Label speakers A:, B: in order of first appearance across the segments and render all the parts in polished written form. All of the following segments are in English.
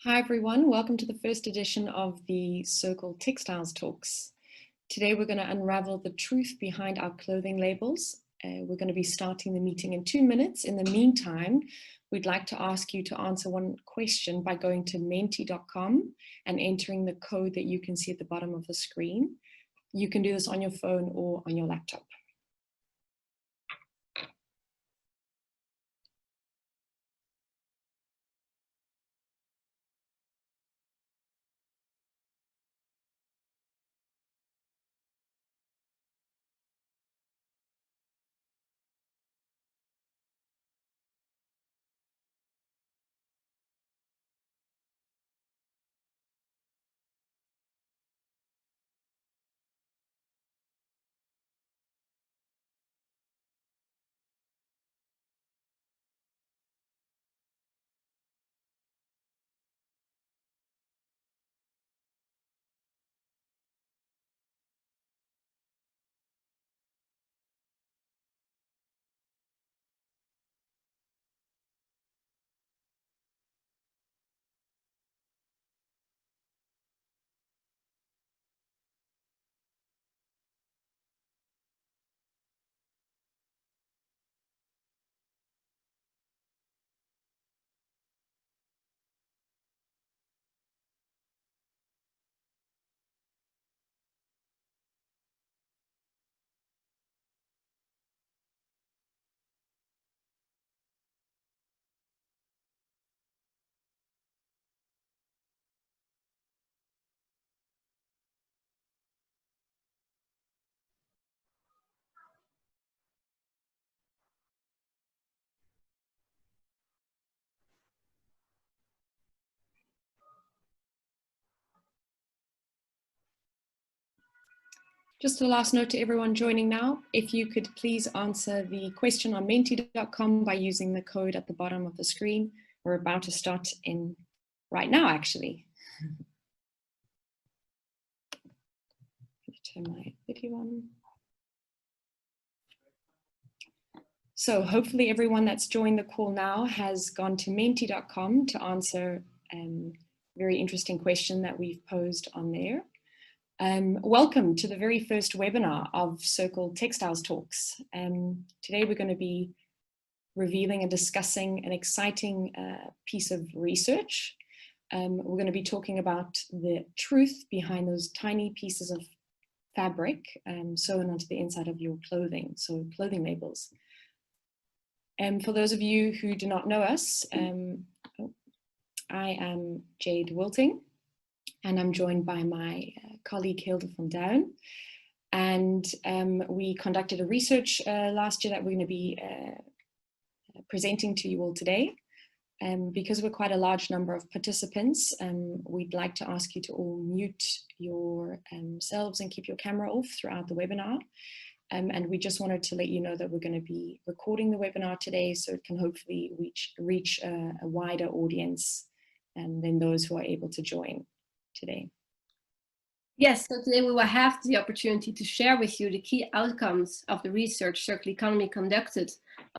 A: Hi everyone, welcome to the first edition of the Circle Textiles Talks. Today we're going to unravel the truth behind our clothing labels. We're going to be starting the meeting in 2 minutes. In the meantime, we'd like to ask you to answer one question by going to menti.com and entering the code that you can see at the bottom of the screen. You can do this on your phone or on your laptop. Just a last note to everyone joining now, if you could please answer the question on menti.com by using the code at the bottom of the screen. We're about to start in right now, actually. Turn my video on. So hopefully everyone that's joined the call now has gone to menti.com to answer a very interesting question that we've posed on there. Welcome to the very first webinar of Circle Textiles Talks. Today we're going to be revealing and discussing an exciting piece of research. We're going to be talking about the truth behind those tiny pieces of fabric sewn onto the inside of your clothing, so clothing labels. And for those of you who do not know us, I am Jade Wilting, and I'm joined by my colleague Hilde van Duin. And we conducted a research last year that we're going to be presenting to you all today. Because we're quite a large number of participants, we'd like to ask you to all mute yourselves and keep your camera off throughout the webinar. And we just wanted to let you know that we're going to be recording the webinar today, so it can hopefully reach a wider audience than those who are able to join today.
B: Yes, so today we will have the opportunity to share with you the key outcomes of the research Circular Economy conducted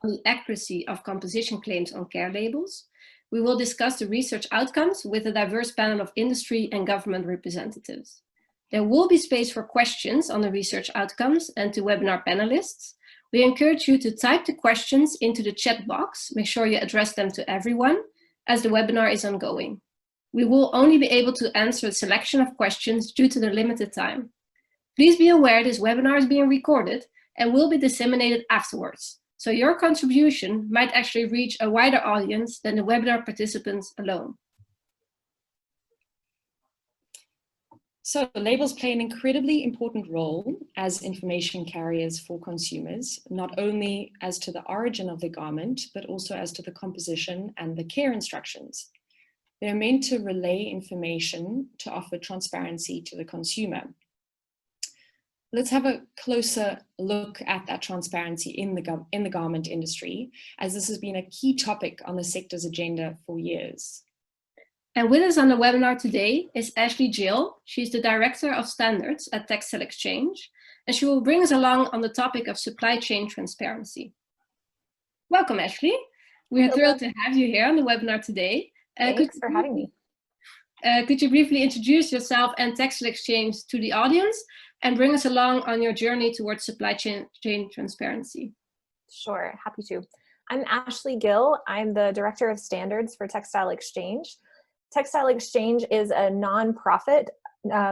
B: on the accuracy of composition claims on care labels. We will discuss the research outcomes with a diverse panel of industry and government representatives. There will be space for questions on the research outcomes and to webinar panelists. We encourage you to type the questions into the chat box. Make sure you address them to everyone as the webinar is ongoing. We will only be able to answer a selection of questions due to the limited time. Please be aware this webinar is being recorded and will be disseminated afterwards. So your contribution might actually reach a wider audience than the webinar participants alone.
A: So labels play an incredibly important role as information carriers for consumers, not only as to the origin of the garment, but also as to the composition and the care instructions. They're meant to relay information to offer transparency to the consumer. Let's have a closer look at that transparency in the garment industry, as this has been a key topic on the sector's agenda for years.
B: And with us on the webinar today is Ashley Jill. She's the Director of Standards at Textile Exchange, and she will bring us along on the topic of supply chain transparency. Welcome, Ashley. We are thrilled to have you here on the webinar today.
C: Thanks for having me.
B: Could you briefly introduce yourself and Textile Exchange to the audience and bring us along on your journey towards supply chain transparency?
C: Sure, happy to. I'm Ashley Gill. I'm the Director of Standards for Textile Exchange. Textile Exchange is a nonprofit,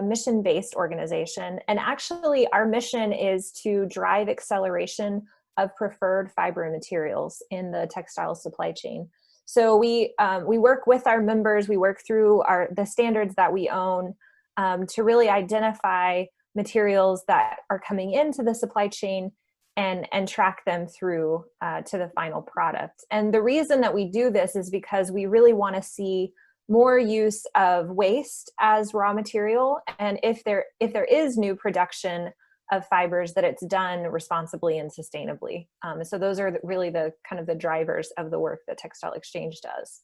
C: mission-based organization, and actually our mission is to drive acceleration of preferred fiber materials in the textile supply chain. So we work with our members, we work through the standards that we own to really identify materials that are coming into the supply chain and track them through to the final product. And the reason that we do this is because we really want to see more use of waste as raw material, and if there is new production of fibers, that it's done responsibly and sustainably. So those are really the kind of the drivers of the work that Textile Exchange does.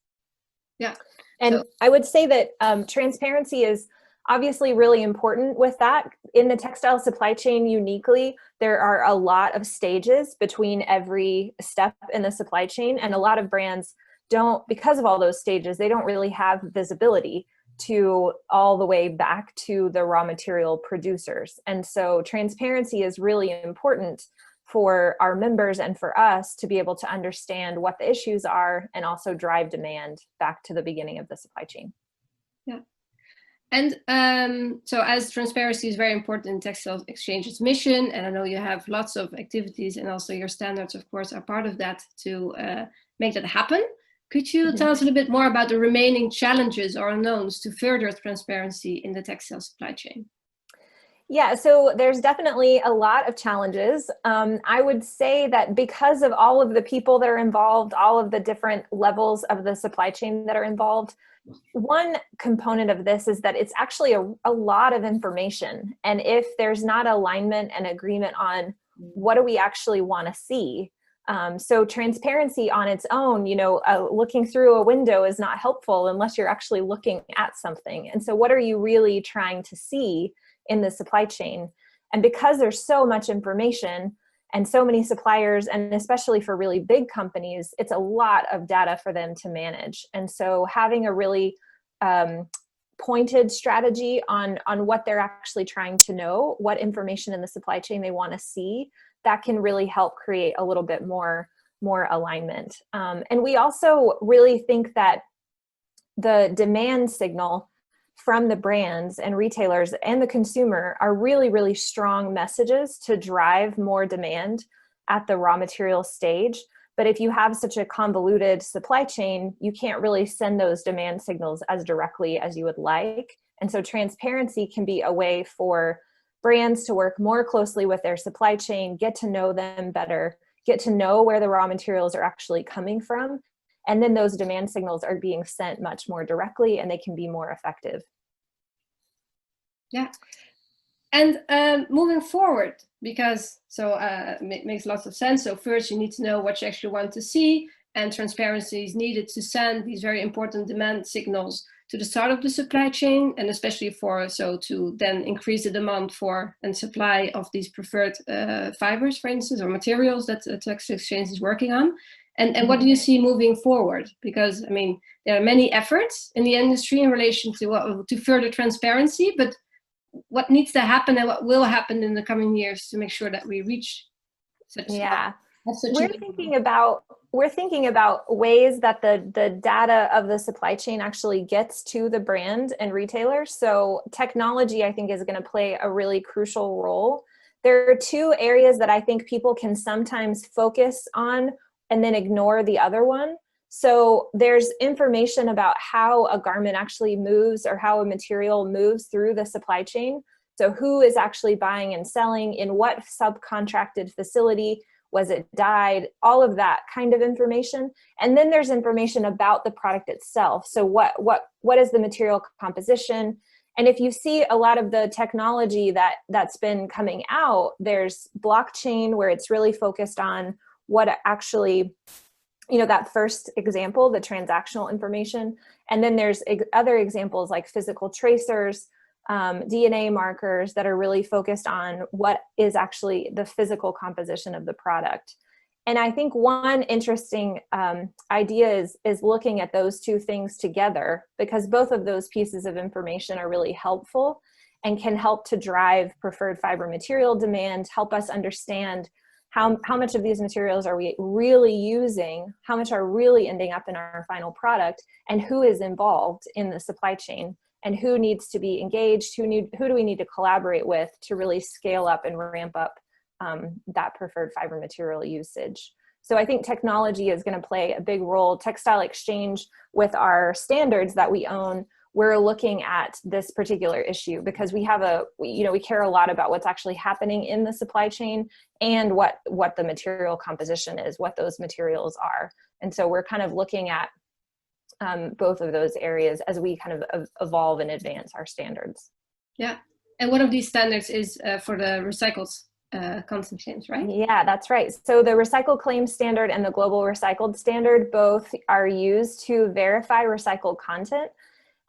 B: Yeah.
C: And I would say that transparency is obviously really important with that. In the textile supply chain uniquely, there are a lot of stages between every step in the supply chain, and a lot of brands don't, because of all those stages, they don't really have visibility to all the way back to the raw material producers. And so transparency is really important for our members and for us to be able to understand what the issues are and also drive demand back to the beginning of the supply chain.
B: Yeah. And so as transparency is very important in Textile Exchange's mission, and I know you have lots of activities and also your standards, of course, are part of that to make that happen. Could you tell us a little bit more about the remaining challenges or unknowns to further transparency in the textile supply chain?
C: Yeah, so there's definitely a lot of challenges. I would say that because of all of the people that are involved, all of the different levels of the supply chain that are involved, one component of this is that it's actually a lot of information. And if there's not alignment and agreement on what do we actually want to see, so transparency on its own, looking through a window is not helpful unless you're actually looking at something. And so what are you really trying to see in the supply chain? And because there's so much information and so many suppliers, and especially for really big companies, it's a lot of data for them to manage. And so having a really pointed strategy on what they're actually trying to know, what information in the supply chain they want to see, that can really help create a little bit more alignment. And we also really think that the demand signal from the brands and retailers and the consumer are really, really strong messages to drive more demand at the raw material stage. But if you have such a convoluted supply chain, you can't really send those demand signals as directly as you would like. And so transparency can be a way for brands to work more closely with their supply chain, get to know them better, get to know where the raw materials are actually coming from. And then those demand signals are being sent much more directly and they can be more effective.
B: Yeah. And moving forward, because it makes lots of sense. So first you need to know what you actually want to see, and transparency is needed to send these very important demand signals to the start of the supply chain, and especially to then increase the demand for and supply of these preferred fibers, for instance, or materials that the Textile Exchange is working on. And what do you see moving forward? Because I mean, there are many efforts in the industry in relation to further transparency, but what needs to happen and what will happen in the coming years to make sure that we reach such?
C: Yeah, we're thinking about ways that the data of the supply chain actually gets to the brand and retailer. So technology, I think, is going to play a really crucial role. There are two areas that I think people can sometimes focus on and then ignore the other one. So there's information about how a garment actually moves or how a material moves through the supply chain. So who is actually buying and selling, in what subcontracted facility was it dyed, all of that kind of information. And then there's information about the product itself. So what is the material composition? And if you see a lot of the technology that's been coming out, there's blockchain where it's really focused on what actually, that first example, the transactional information. And then there's other examples like physical tracers, DNA markers that are really focused on what is actually the physical composition of the product. And I think one interesting idea is looking at those two things together, because both of those pieces of information are really helpful and can help to drive preferred fiber material demand, help us understand how much of these materials are we really using, how much are really ending up in our final product, and who is involved in the supply chain, and who needs to be engaged, who do we need to collaborate with to really scale up and ramp up that preferred fiber material usage. So I think technology is going to play a big role. Textile Exchange, with our standards that we own, we're looking at this particular issue because we have we care a lot about what's actually happening in the supply chain and what the material composition is, what those materials are. And so we're kind of looking at both of those areas as we kind of evolve and advance our standards.
B: Yeah, and one of these standards is for the recycled content claims, right?
C: Yeah, that's right. So the recycled claim standard and the global recycled standard both are used to verify recycled content.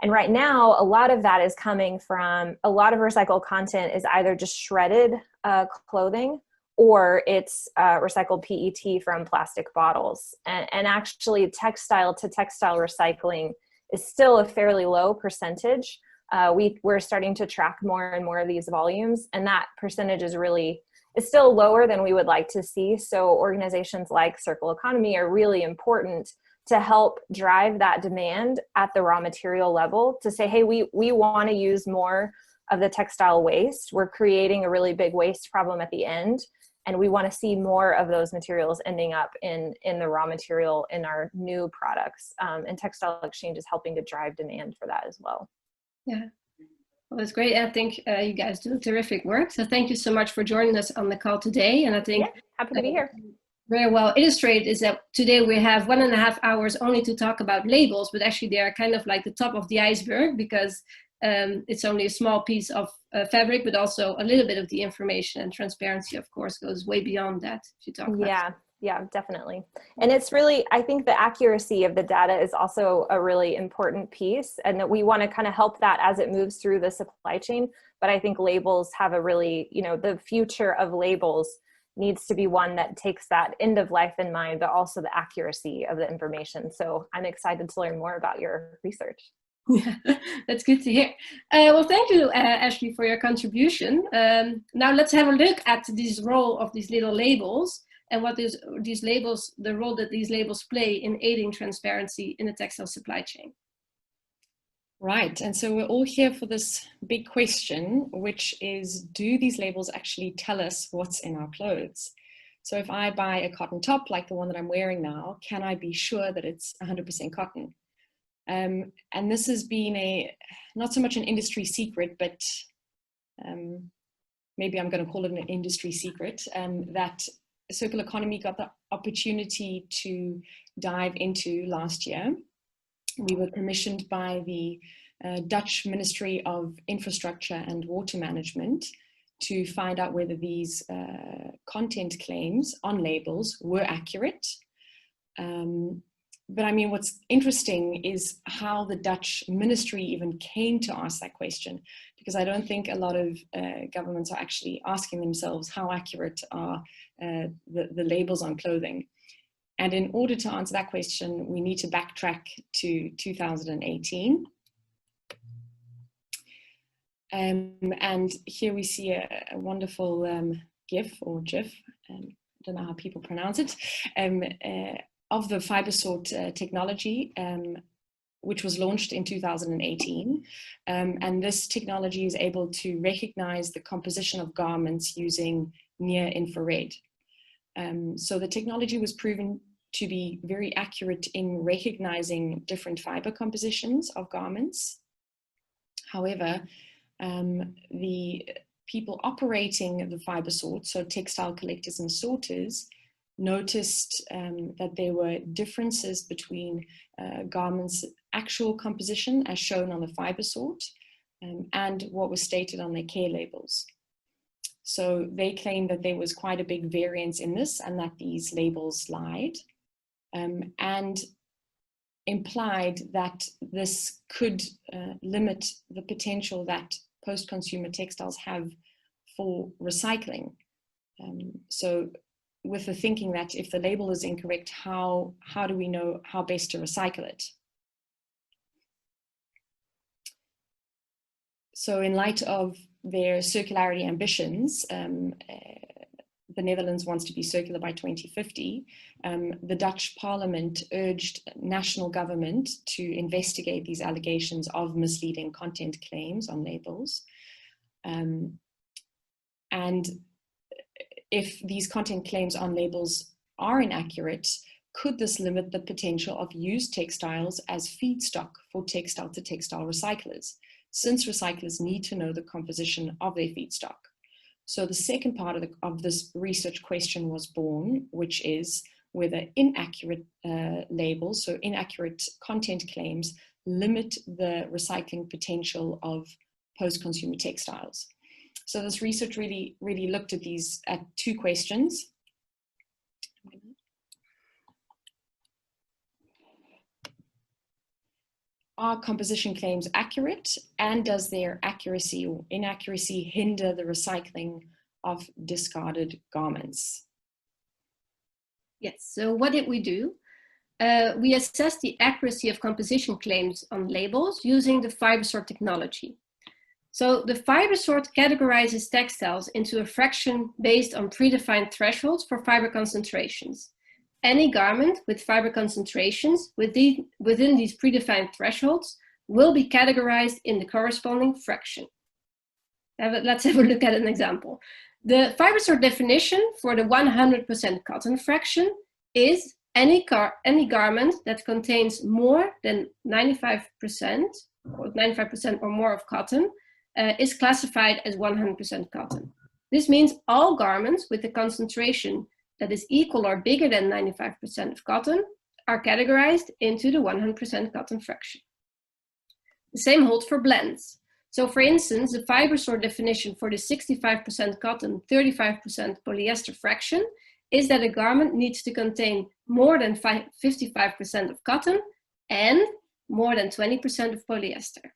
C: And right now, a lot of that is coming from, a lot of recycled content is either just shredded clothing, or it's recycled PET from plastic bottles. And actually, textile-to-textile recycling is still a fairly low percentage. We're starting to track more and more of these volumes, and that percentage is still lower than we would like to see. So organizations like Circle Economy are really important to help drive that demand at the raw material level, to say, hey, we want to use more of the textile waste. We're creating a really big waste problem at the end, and we want to see more of those materials ending up in the raw material in our new products. And Textile Exchange is helping to drive demand for that as well.
B: Yeah, well, that's great. I think you guys do terrific work. So thank you so much for joining us on the call today. And I think
C: happy to be here.
B: Very well illustrated is that today we have 1.5 hours only to talk about labels, but actually they are kind of like the top of the iceberg, because it's only a small piece of fabric, but also a little bit of the information, and transparency, of course, goes way beyond that if you talk about
C: Yeah, definitely. And it's really, I think the accuracy of the data is also a really important piece, and that we want to kind of help that as it moves through the supply chain. But I think labels have a really, the future of labels needs to be one that takes that end of life in mind, but also the accuracy of the information. So I'm excited to learn more about your research.
B: Yeah, that's good to hear. Well, thank you, Ashley, for your contribution. Now let's have a look at this role of these little labels and what is these labels, the role that these labels play in aiding transparency in the textile supply chain.
A: Right, and so we're all here for this big question, which is, do these labels actually tell us what's in our clothes? So if I buy a cotton top like the one that I'm wearing now, can I be sure that it's 100% cotton? And this has been not so much an industry secret, but maybe I'm going to call it an industry secret, that Circle Economy got the opportunity to dive into last year. We were commissioned by the Dutch Ministry of Infrastructure and Water Management to find out whether these content claims on labels were accurate. But I mean, what's interesting is how the Dutch ministry even came to ask that question, because I don't think a lot of governments are actually asking themselves how accurate are the labels on clothing. And in order to answer that question, we need to backtrack to 2018. And here we see a wonderful GIF or GIF, I don't know how people pronounce it, of the Fibersort technology, which was launched in 2018. And this technology is able to recognize the composition of garments using near infrared. So the technology was proven to be very accurate in recognizing different fiber compositions of garments. However, the people operating the Fibersort, so textile collectors and sorters, noticed that there were differences between garments' actual composition as shown on the Fibersort and what was stated on their care labels. So they claimed that there was quite a big variance in this and that these labels lied, and implied that this could limit the potential that post-consumer textiles have for recycling. So with the thinking that if the label is incorrect, how do we know how best to recycle it? So in light of their circularity ambitions, the Netherlands wants to be circular by 2050. The Dutch Parliament urged national government to investigate these allegations of misleading content claims on labels. And if these content claims on labels are inaccurate, could this limit the potential of used textiles as feedstock for textile-to-textile recyclers, since recyclers need to know the composition of their feedstock? So the second part of this research question was born, which is whether inaccurate labels, so inaccurate content claims, limit the recycling potential of post-consumer textiles. So this research really looked at two questions. Are composition claims accurate, and does their accuracy or inaccuracy hinder the recycling of discarded garments?
B: Yes, so what did we do? We assessed the accuracy of composition claims on labels using the Fibersort technology. So the Fibersort categorizes textiles into a fraction based on predefined thresholds for fiber concentrations. Any garment with fiber concentrations within these predefined thresholds will be categorized in the corresponding fraction. Let's have a look at an example. The Fibersort definition for the 100% cotton fraction is any garment that contains more than 95% or 95% or more of cotton is classified as 100% cotton. This means all garments with a concentration that is equal or bigger than 95% of cotton are categorized into the 100% cotton fraction. The same holds for blends. So for instance, the Fibersort definition for the 65% cotton, 35% polyester fraction is that a garment needs to contain more than 55% of cotton and more than 20% of polyester.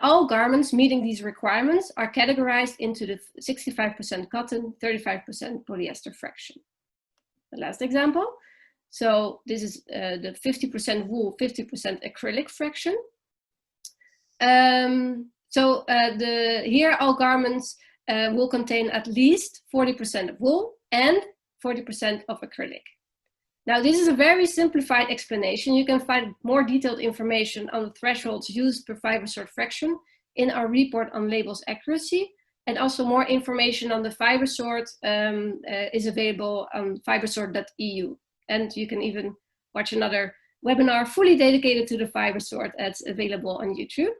B: All garments meeting these requirements are categorized into the 65% cotton, 35% polyester fraction. The last example. So this is the 50% wool, 50% acrylic fraction. Here all garments will contain at least 40% of wool and 40% of acrylic. Now, this is a very simplified explanation. You can find more detailed information on the thresholds used per Fibersort fraction in our report on labels accuracy, and also more information on the Fibersort is available on fibersort.eu. And you can even watch another webinar fully dedicated to the Fibersort that's available on YouTube.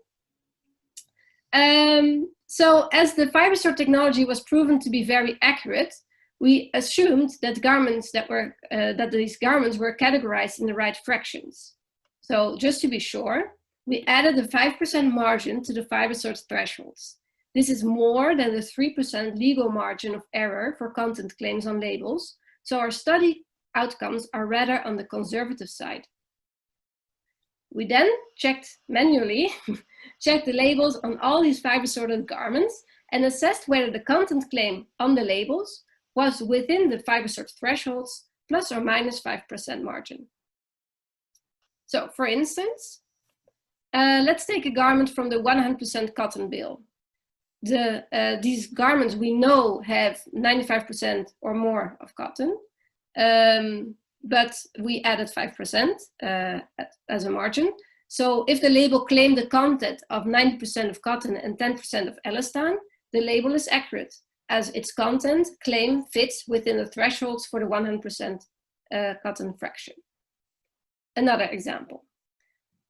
B: So as the Fibersort technology was proven to be very accurate, we assumed that these garments were categorized in the right fractions. So just to be sure, we added a 5% margin to the Fibersort thresholds. This is more than the 3% legal margin of error for content claims on labels. So our study outcomes are rather on the conservative side. We then manually checked the labels on all these Fibersorted garments and assessed whether the content claim on the labels was within the Fibersort thresholds plus or minus 5% margin. So for instance, let's take a garment from the 100% cotton bill. These garments we know have 95% or more of cotton, but we added 5% as a margin. So if the label claimed the content of 90% of cotton and 10% of elastan, the label is accurate, as its content claim fits within the thresholds for the 100% cotton fraction. Another example.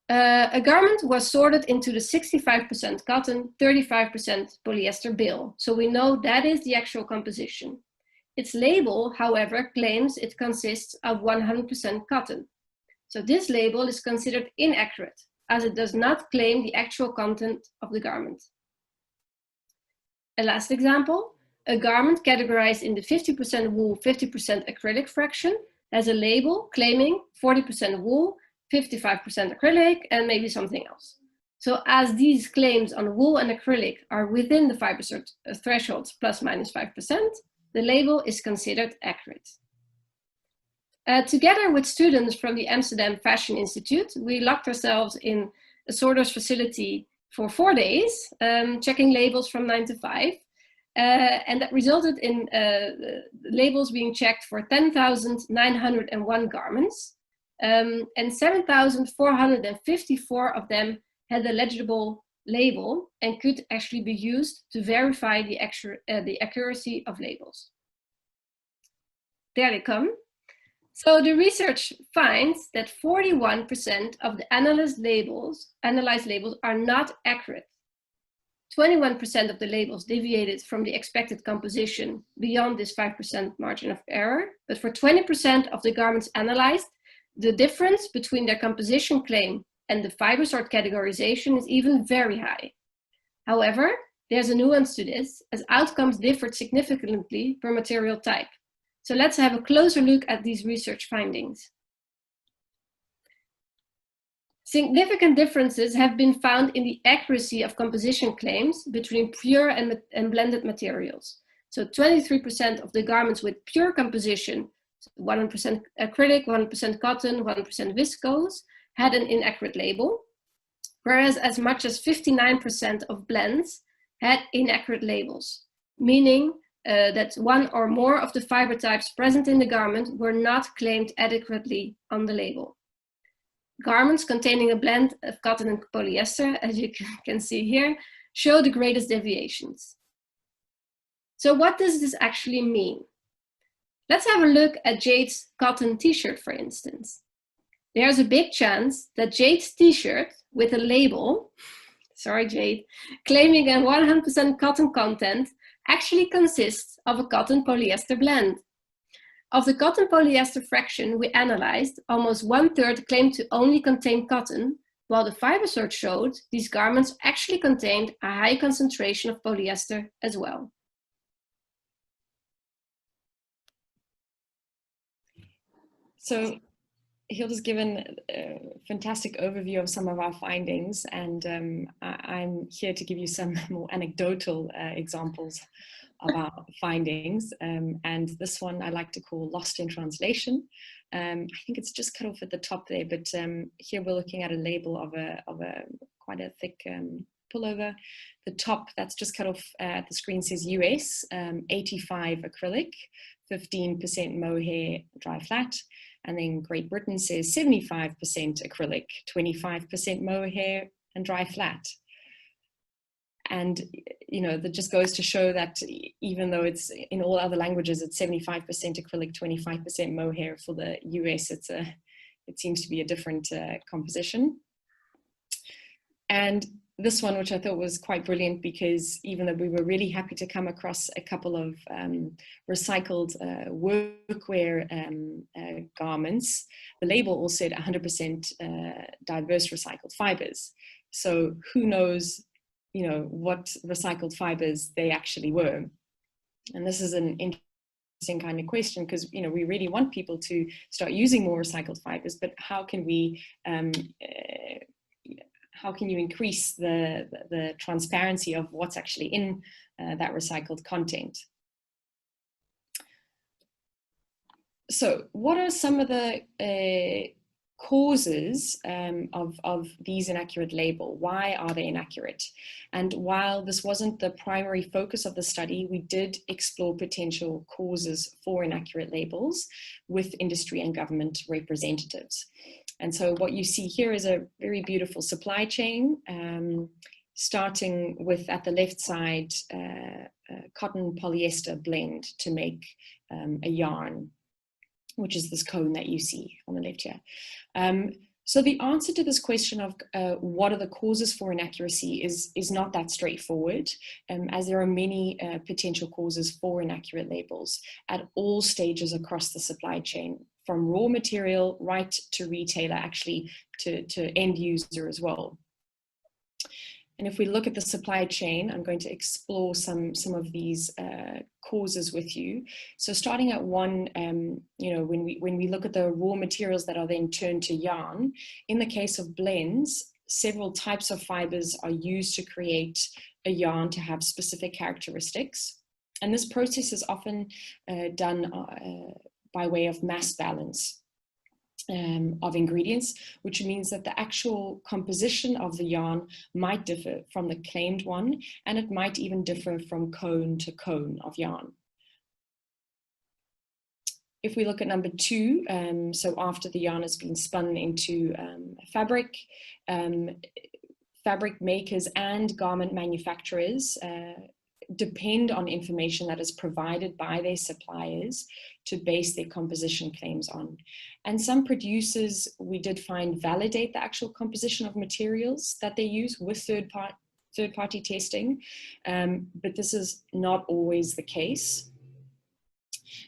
B: A garment was sorted into the 65% cotton, 35% polyester bill. So we know that is the actual composition. Its label, however, claims it consists of 100% cotton. So this label is considered inaccurate, as it does not claim the actual content of the garment. A last example. A garment categorized in the 50% wool, 50% acrylic fraction has a label claiming 40% wool, 55% acrylic, and maybe something else. So as these claims on wool and acrylic are within the Fibersort thresholds plus minus 5%, the label is considered accurate. Together with students from the Amsterdam Fashion Institute, we locked ourselves in a sorter's facility for 4 days, checking labels from 9 to 5. And that resulted in labels being checked for 10,901 garments, and 7,454 of them had a legible label and could actually be used to verify the accuracy of labels. There they come. So the research finds that 41% of the analyzed labels are not accurate. 21% of the labels deviated from the expected composition beyond this 5% margin of error. But for 20% of the garments analyzed, the difference between their composition claim and the Fibersort categorization is even very high. However, there's a nuance to this, as outcomes differed significantly per material type. So let's have a closer look at these research findings. Significant differences have been found in the accuracy of composition claims between pure and blended materials. So 23% of the garments with pure composition, 100% acrylic, 100% cotton, 100% viscose, had an inaccurate label, whereas as much as 59% of blends had inaccurate labels, meaning that one or more of the fiber types present in the garment were not claimed adequately on the label. Garments containing a blend of cotton and polyester, as you can see here, show the greatest deviations. So what does this actually mean? Let's have a look at Jade's cotton t-shirt, for instance. There's a big chance that Jade's t-shirt with a label, sorry Jade, claiming a 100% cotton content actually consists of a cotton polyester blend. Of the cotton polyester fraction we analyzed, almost 1/3 claimed to only contain cotton, while the Fibersort showed these garments actually contained a high concentration of polyester as well.
A: So Hilda's given a fantastic overview of some of our findings, and I'm here to give you some more anecdotal examples of our findings. And this one I like to call lost in translation. I think it's just cut off at the top there, but here we're looking at a label of a quite a thick pullover. The top that's just cut off at the screen says US, 85 acrylic, 15% mohair dry flat. And then Great Britain says 75% acrylic, 25% mohair and dry flat. And, you know, that just goes to show that even though it's in all other languages, it's 75% acrylic, 25% mohair. For the US, it seems to be a different composition. And this one, which I thought was quite brilliant, because even though we were really happy to come across a couple of recycled workwear garments, the label all said 100% diverse recycled fibers. So who knows, you know, what recycled fibers they actually were. And this is an interesting kind of question, because, you know, we really want people to start using more recycled fibers, but how can we how can you increase the transparency of what's actually in that recycled content? So what are some of the causes of these inaccurate label? Why are they inaccurate? And while this wasn't the primary focus of the study, we did explore potential causes for inaccurate labels with industry and government representatives. And so what you see here is a very beautiful supply chain, starting with, at the left side, cotton polyester blend to make a yarn, which is this cone that you see on the left here. So the answer to this question of what are the causes for inaccuracy is not that straightforward, as there are many potential causes for inaccurate labels at all stages across the supply chain, from raw material right to retailer, actually to end user as well. And if we look at the supply chain, I'm going to explore some of these causes with you. So starting at one, you know, when we look at the raw materials that are then turned to yarn, in the case of blends, several types of fibers are used to create a yarn to have specific characteristics. And this process is often done by way of mass balance of ingredients, which means that the actual composition of the yarn might differ from the claimed one, and it might even differ from cone to cone of yarn. If we look at number 2, so after the yarn has been spun into fabric, fabric makers and garment manufacturers depend on information that is provided by their suppliers to base their composition claims on. And some producers, we did find, validate the actual composition of materials that they use with third-party testing, but this is not always the case.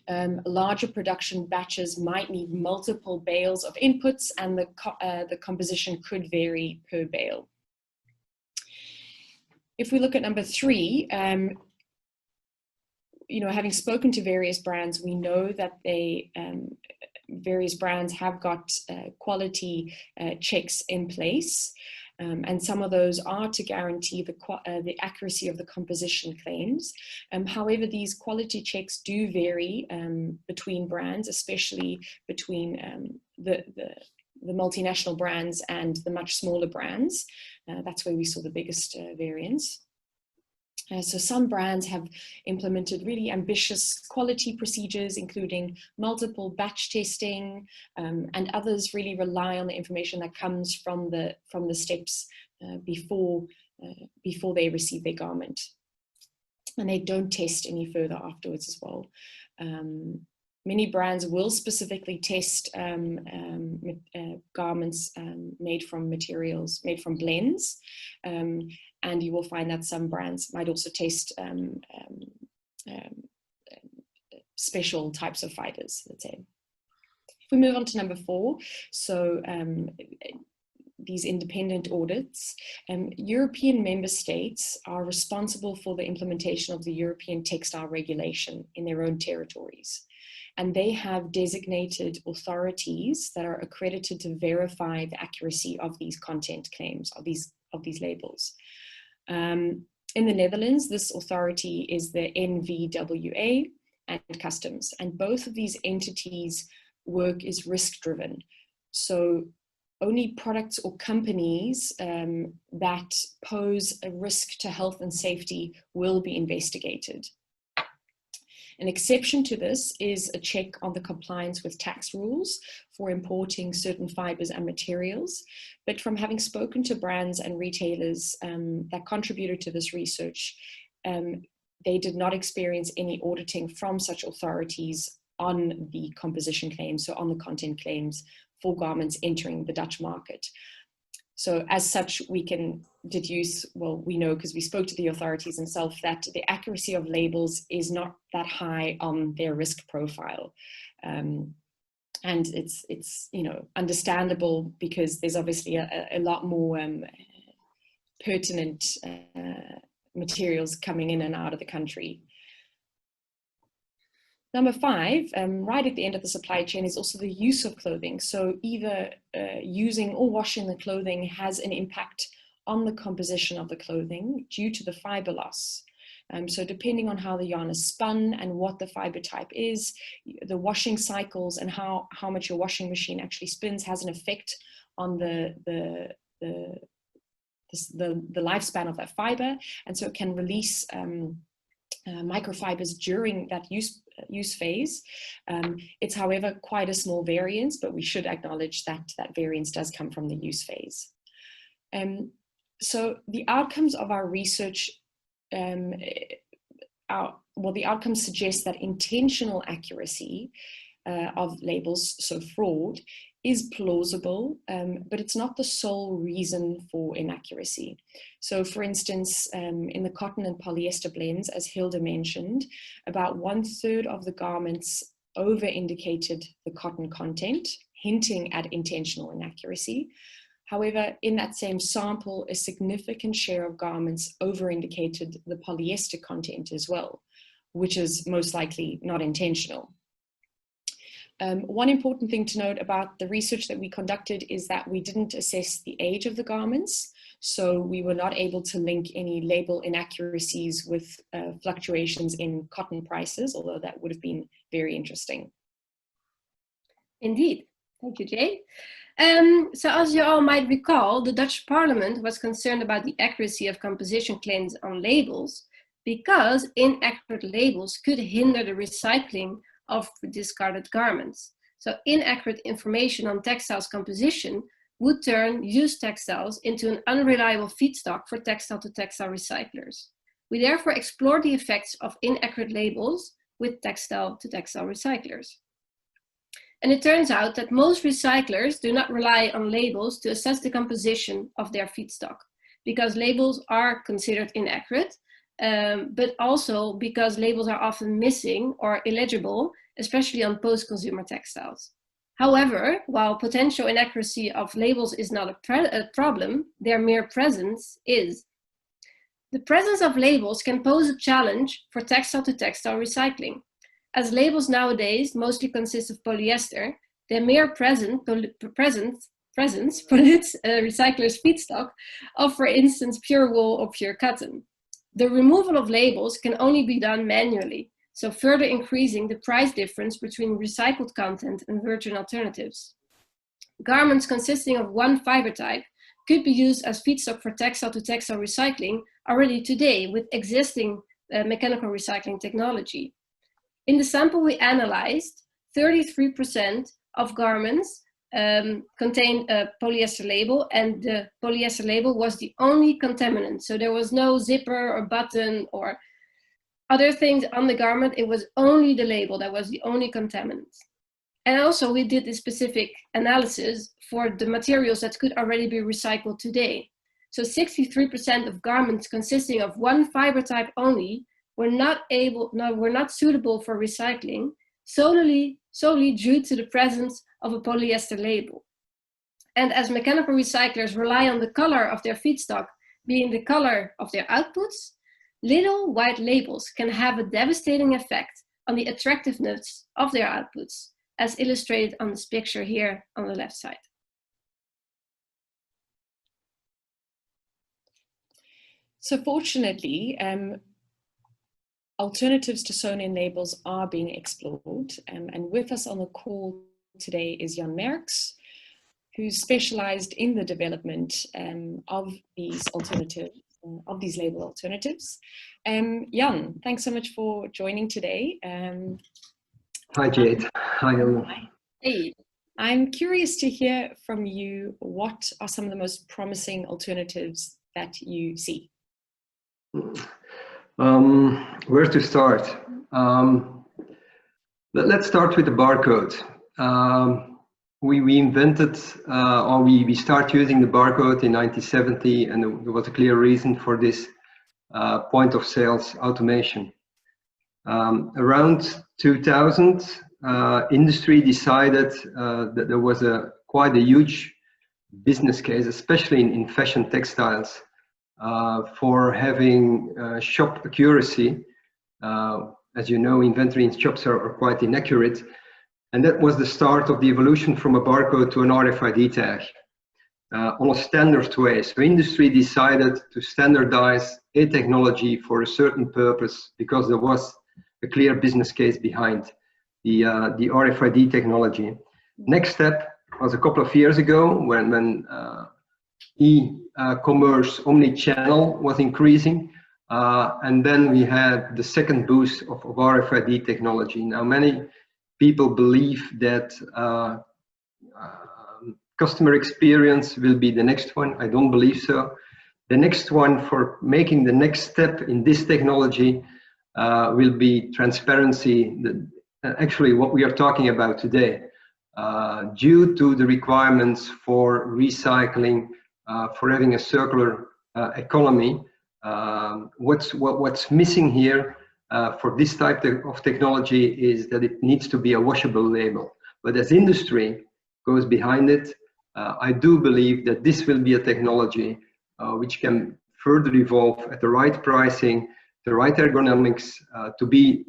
A: Larger production batches might need multiple bales of inputs, and the composition could vary per bale. If we look at number 3, you know, having spoken to various brands, we know that various brands have got quality checks in place, and some of those are to guarantee the accuracy of the composition claims. However, these quality checks do vary between brands, especially between the multinational brands and the much smaller brands. That's where we saw the biggest variance. So some brands have implemented really ambitious quality procedures, including multiple batch testing, and others really rely on the information that comes from the steps before they receive their garment. And they don't test any further afterwards as well. Many brands will specifically test garments made from materials, made from blends. And you will find that some brands might also test special types of fibers, let's say. If we move on to number 4, so these independent audits, European member states are responsible for the implementation of the European textile regulation in their own territories. And they have designated authorities that are accredited to verify the accuracy of these content claims, of these labels. In the Netherlands, this authority is the NVWA and Customs, and both of these entities' work is risk-driven. So only products or companies that pose a risk to health and safety will be investigated. An exception to this is a check on the compliance with tax rules for importing certain fibers and materials. But from having spoken to brands and retailers that contributed to this research, they did not experience any auditing from such authorities on the composition claims, so on the content claims for garments entering the Dutch market. So as such, we can deduce, well, we know because we spoke to the authorities themselves, that the accuracy of labels is not that high on their risk profile. And it's you know, understandable, because there's obviously a lot more pertinent materials coming in and out of the country. Number 5, right at the end of the supply chain, is also the use of clothing. So either using or washing the clothing has an impact on the composition of the clothing due to the fiber loss. So depending on how the yarn is spun and what the fiber type is, the washing cycles and how much your washing machine actually spins has an effect on the lifespan of that fiber. And so it can release microfibers during that use phase. It's, however, quite a small variance, but we should acknowledge that that variance does come from the use phase. So the outcomes of our research, the outcomes suggest that intentional accuracy of labels, so fraud, is plausible, but it's not the sole reason for inaccuracy. So for instance, in the cotton and polyester blends, as Hilda mentioned, about 1/3 of the garments over-indicated the cotton content, hinting at intentional inaccuracy. However, in that same sample, a significant share of garments over-indicated the polyester content as well, which is most likely not intentional. One important thing to note about the research that we conducted is that we didn't assess the age of the garments. So we were not able to link any label inaccuracies with fluctuations in cotton prices, although that would have been very interesting.
B: Indeed. Thank you, Jay. So as you all might recall, the Dutch Parliament was concerned about the accuracy of composition claims on labels because inaccurate labels could hinder the recycling of discarded garments. So inaccurate information on textiles composition would turn used textiles into an unreliable feedstock for textile-to-textile recyclers. We therefore explored the effects of inaccurate labels with textile-to-textile recyclers. And it turns out that most recyclers do not rely on labels to assess the composition of their feedstock, because labels are considered inaccurate, but also because labels are often missing or illegible, especially on post-consumer textiles. However, while potential inaccuracy of labels is not a problem, their mere presence is. The presence of labels can pose a challenge for textile-to-textile recycling. As labels nowadays mostly consist of polyester, their mere presence pollutes recyclers' feedstock of, for instance, pure wool or pure cotton. The removal of labels can only be done manually, so further increasing the price difference between recycled content and virgin alternatives. Garments consisting of one fiber type could be used as feedstock for textile-to-textile recycling already today with existing mechanical recycling technology. In the sample we analyzed, 33% of garments contained a polyester label, and the polyester label was the only contaminant. So there was no zipper or button or other things on the garment. It was only the label that was the only contaminant. And also we did a specific analysis for the materials that could already be recycled today. So 63% of garments consisting of one fiber type only were not suitable for recycling solely due to the presence of a polyester label. And as mechanical recyclers rely on the color of their feedstock being the color of their outputs, little white labels can have a devastating effect on the attractiveness of their outputs, as illustrated on this picture here on the left side.
A: So fortunately, alternatives to sewn-in labels are being explored, and with us on the call today is Jan Merks, who's specialized in the development of these alternatives, of these label alternatives. Jan, thanks so much for joining today.
D: Hi Jade. Hi everyone.
B: Hey.
D: I'm curious to hear from you, what are some of the most promising alternatives that you see?
E: Where to start? Let's start with the barcode. We invented, or we started using the barcode in 1970, and there was a clear reason for this point of sales automation. Around 2000, industry decided that there was quite a huge business case, especially in fashion textiles, for having shop accuracy. As you know, inventory in shops are quite inaccurate, and that was the start of the evolution from a barcode to an RFID tag on a standard way. So industry decided to standardize a technology for a certain purpose because there was a clear business case behind the RFID technology. Next step was a couple of years ago when e-commerce omni-channel was increasing, and then we had the second boost of RFID technology. Now many people believe that customer experience will be the next one. I don't believe so. The next one for making the next step in this technology will be transparency, actually what we are talking about today. Due to the requirements for recycling, for having a circular economy, what's missing here for this type of technology is that it needs to be a washable label. But as industry goes behind it, I do believe that this will be a technology which can further evolve at the right pricing, the right ergonomics, to be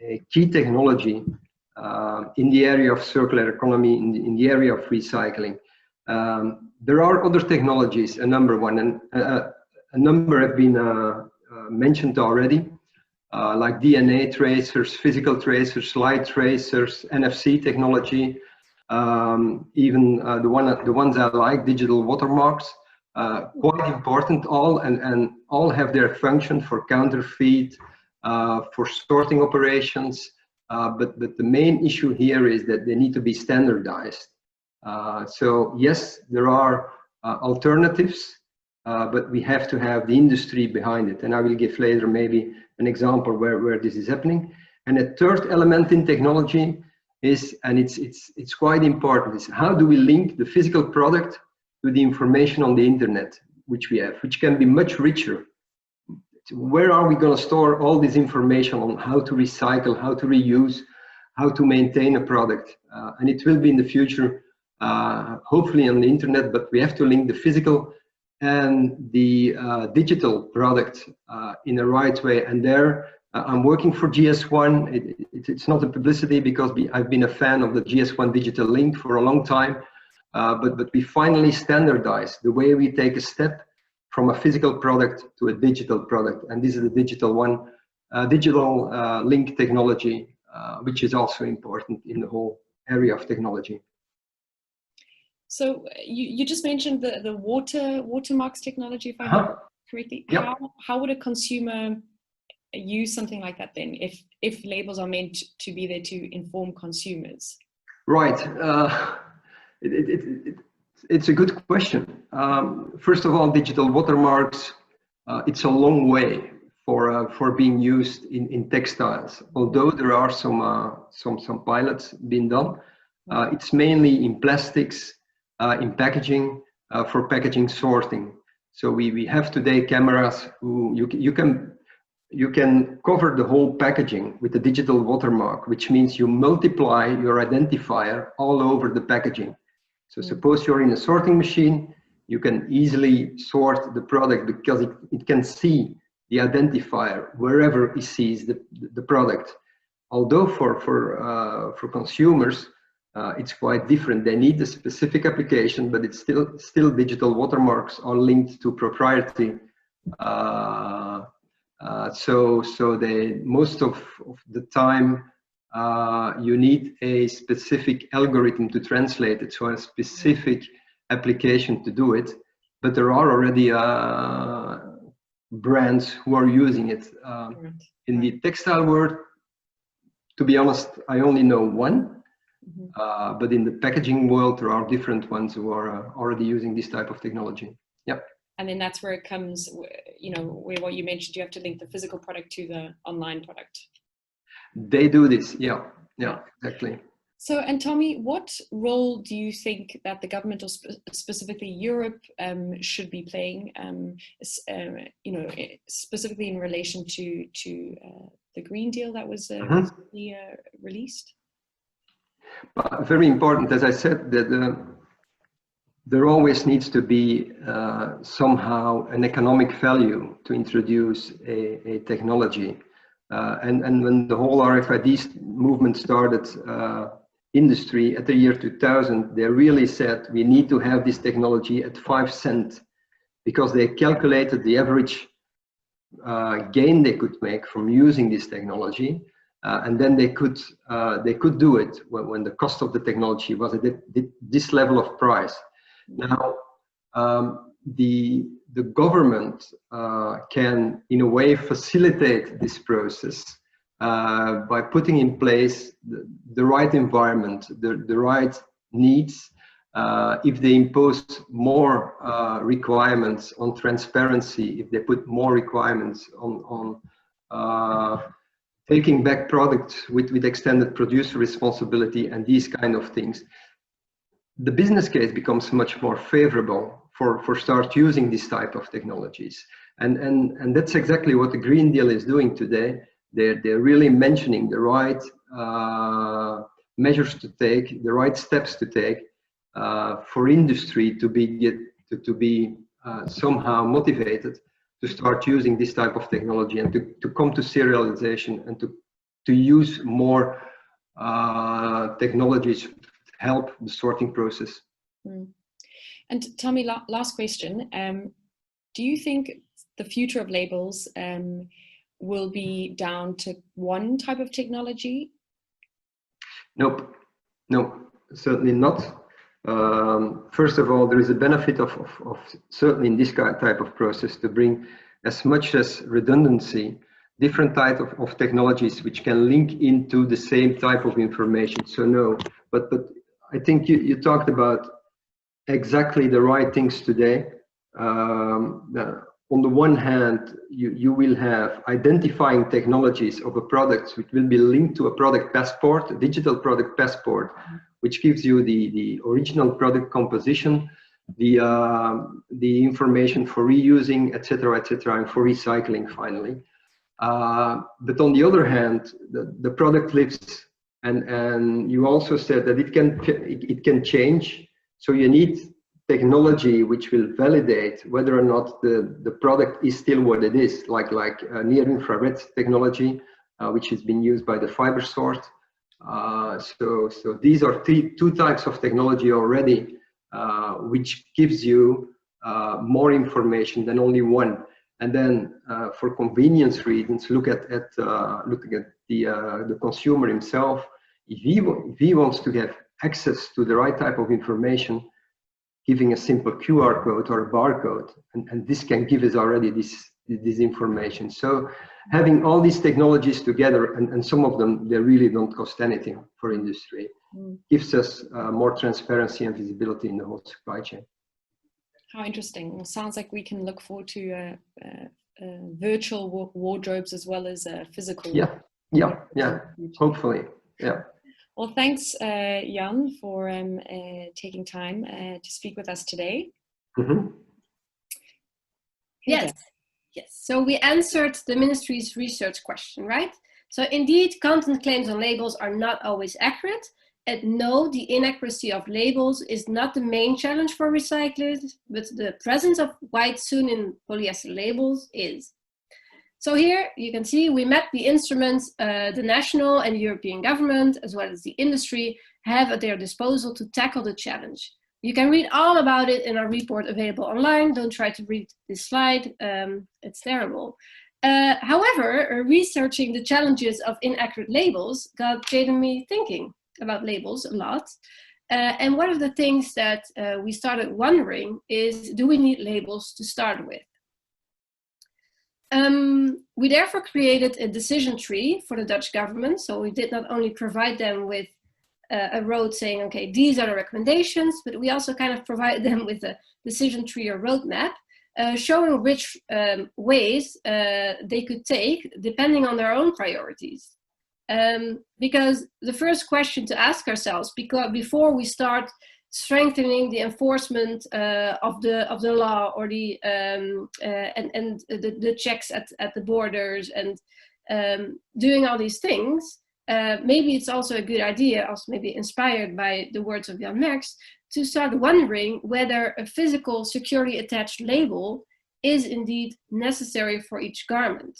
E: a key technology in the area of circular economy, in the area of recycling. There are other technologies, a number have been mentioned already, like DNA tracers, physical tracers, light tracers, NFC technology, even the ones I like, digital watermarks, quite important all, and all have their function for counterfeit, for sorting operations, but the main issue here is that they need to be standardized. So yes, there are alternatives, but we have to have the industry behind it. And I will give later maybe an example where this is happening. And a third element in technology is, and it's quite important, is how do we link the physical product to the information on the internet, which we have, which can be much richer. Where are we going to store all this information on how to recycle, how to reuse, how to maintain a product? And it will be in the future, hopefully on the internet, but we have to link the physical and the digital product in the right way. And there, I'm working for GS1. It's not a publicity because I've been a fan of the GS1 digital link for a long time, but we finally standardized the way we take a step from a physical product to a digital product. And this is the digital one, digital link technology, which is also important in the whole area of technology.
A: So you just mentioned the watermarks technology, if I heard correctly.
E: Yep.
A: How would a consumer use something like that then, if labels are meant to be there to inform consumers?
E: Right. It's a good question. First of all, digital watermarks, it's a long way for being used in textiles. Although there are some pilots being done, it's mainly in plastics, in packaging, for packaging sorting. So we have today cameras who you can cover the whole packaging with a digital watermark, which means you multiply your identifier all over the packaging. So suppose you're in a sorting machine, you can easily sort the product because it can see the identifier wherever it sees the product. Although for consumers, it's quite different. They need a specific application, but it's still digital watermarks are linked to proprietary. So they most of the time you need a specific algorithm to translate it, so a specific application to do it. But there are already brands who are using it. In the textile world, to be honest, I only know one. But in the packaging world, there are different ones who are already using this type of technology. Yep.
A: And then that's where it comes, where what you mentioned, you have to link the physical product to the online product. They
E: do this, yeah, exactly.
A: So, and tell me, what role do you think that the government, or specifically Europe, should be playing, specifically in relation to the Green Deal that was recently released?
E: Very important, as I said, that there always needs to be somehow an economic value to introduce a technology. And when the whole RFID movement started, industry at the year 2000, they really said we need to have this technology at 5 cents, because they calculated the average gain they could make from using this technology. And then they could do it when the cost of the technology was at this level of price. Now, the government can, in a way, facilitate this process by putting in place the right environment, the right needs. If they impose more requirements on transparency, if they put more requirements on taking back products with extended producer responsibility and these kind of things, the business case becomes much more favorable for start using this type of technologies. And that's exactly what the Green Deal is doing today. They're really mentioning the right measures to take, the right steps to take for industry to be somehow motivated to start using this type of technology and to come to serialization and to use more technologies to help the sorting process.
A: And tell me, last question, do you think the future of labels will be down to one type of technology?
E: Nope, no, certainly not. First of all, there is a benefit of certainly in this type of process to bring as much as redundancy, different type of technologies which can link into the same type of information. So no, but I think you talked about exactly the right things today. On the one hand, you will have identifying technologies of a product which will be linked to a product passport, a digital product passport, which gives you the original product composition, the information for reusing, etc., and for recycling finally. But on the other hand, the product lives, and you also said that it can change. So you need technology which will validate whether or not the product is still what it is, like near infrared technology, which has been used by the Fibersort. So these are two types of technology already, which gives you more information than only one. And then for convenience reasons, look at the consumer himself. If he wants to get access to the right type of information, giving a simple QR code or a barcode, and this can give us already this information. So having all these technologies together, and some of them, they really don't cost anything for industry, gives us more transparency and visibility in the whole supply chain.
A: How interesting. Well, sounds like we can look forward to virtual wardrobes as well as physical.
E: Yeah, hopefully, yeah.
A: Well, thanks, Jan, for taking time to speak with us today.
E: Mm-hmm.
B: Yes. So we answered the ministry's research question, right? So indeed, content claims on labels are not always accurate. And no, the inaccuracy of labels is not the main challenge for recyclers, but the presence of white Sunin polyester labels is. So here you can see we met the instruments the national and European government, as well as the industry, have at their disposal to tackle the challenge. You can read all about it in our report available online. Don't try to read this slide, it's terrible. However, researching the challenges of inaccurate labels got me thinking about labels a lot. And one of the things that we started wondering is, do we need labels to start with? We therefore created a decision tree for the Dutch government. So we did not only provide them with a road saying, okay, these are the recommendations, but we also kind of provide them with a decision tree or roadmap showing which ways they could take depending on their own priorities. Because the first question to ask ourselves, before we start strengthening the enforcement of the law or the checks at the borders and doing all these things, maybe it's also a good idea, also maybe inspired by the words of Jan Merks, to start wondering whether a physical securely attached label is indeed necessary for each garment.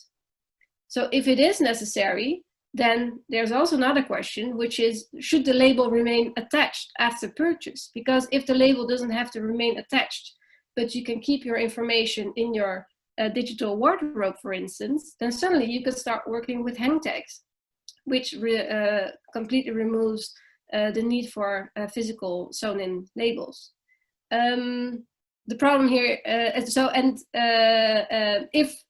B: So if it is necessary, then there's also another question, which is, should the label remain attached after purchase? Because if the label doesn't have to remain attached, but you can keep your information in your digital wardrobe, for instance, then suddenly you could start working with hang tags, which completely removes the need for physical sewn-in labels. The problem here, if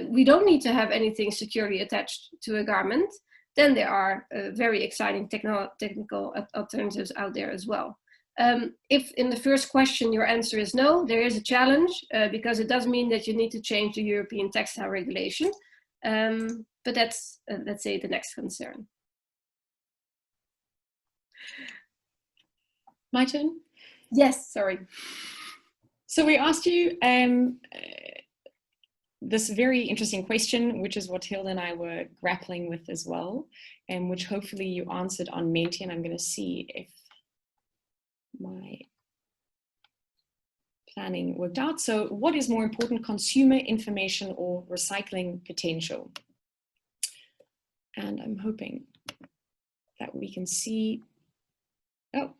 B: we don't need to have anything securely attached to a garment, then there are very exciting technical alternatives out there as well. If in the first question your answer is no, there is a challenge because it does mean that you need to change the European textile regulation. But that's, let's say, the next concern.
A: My turn?
B: Yes, sorry.
A: So we asked you this very interesting question, which is what Hilda and I were grappling with as well, and which hopefully you answered on Menti, and I'm going to see if my planning worked out. So what is more important, consumer information or recycling potential? And I'm hoping that we can see, oh,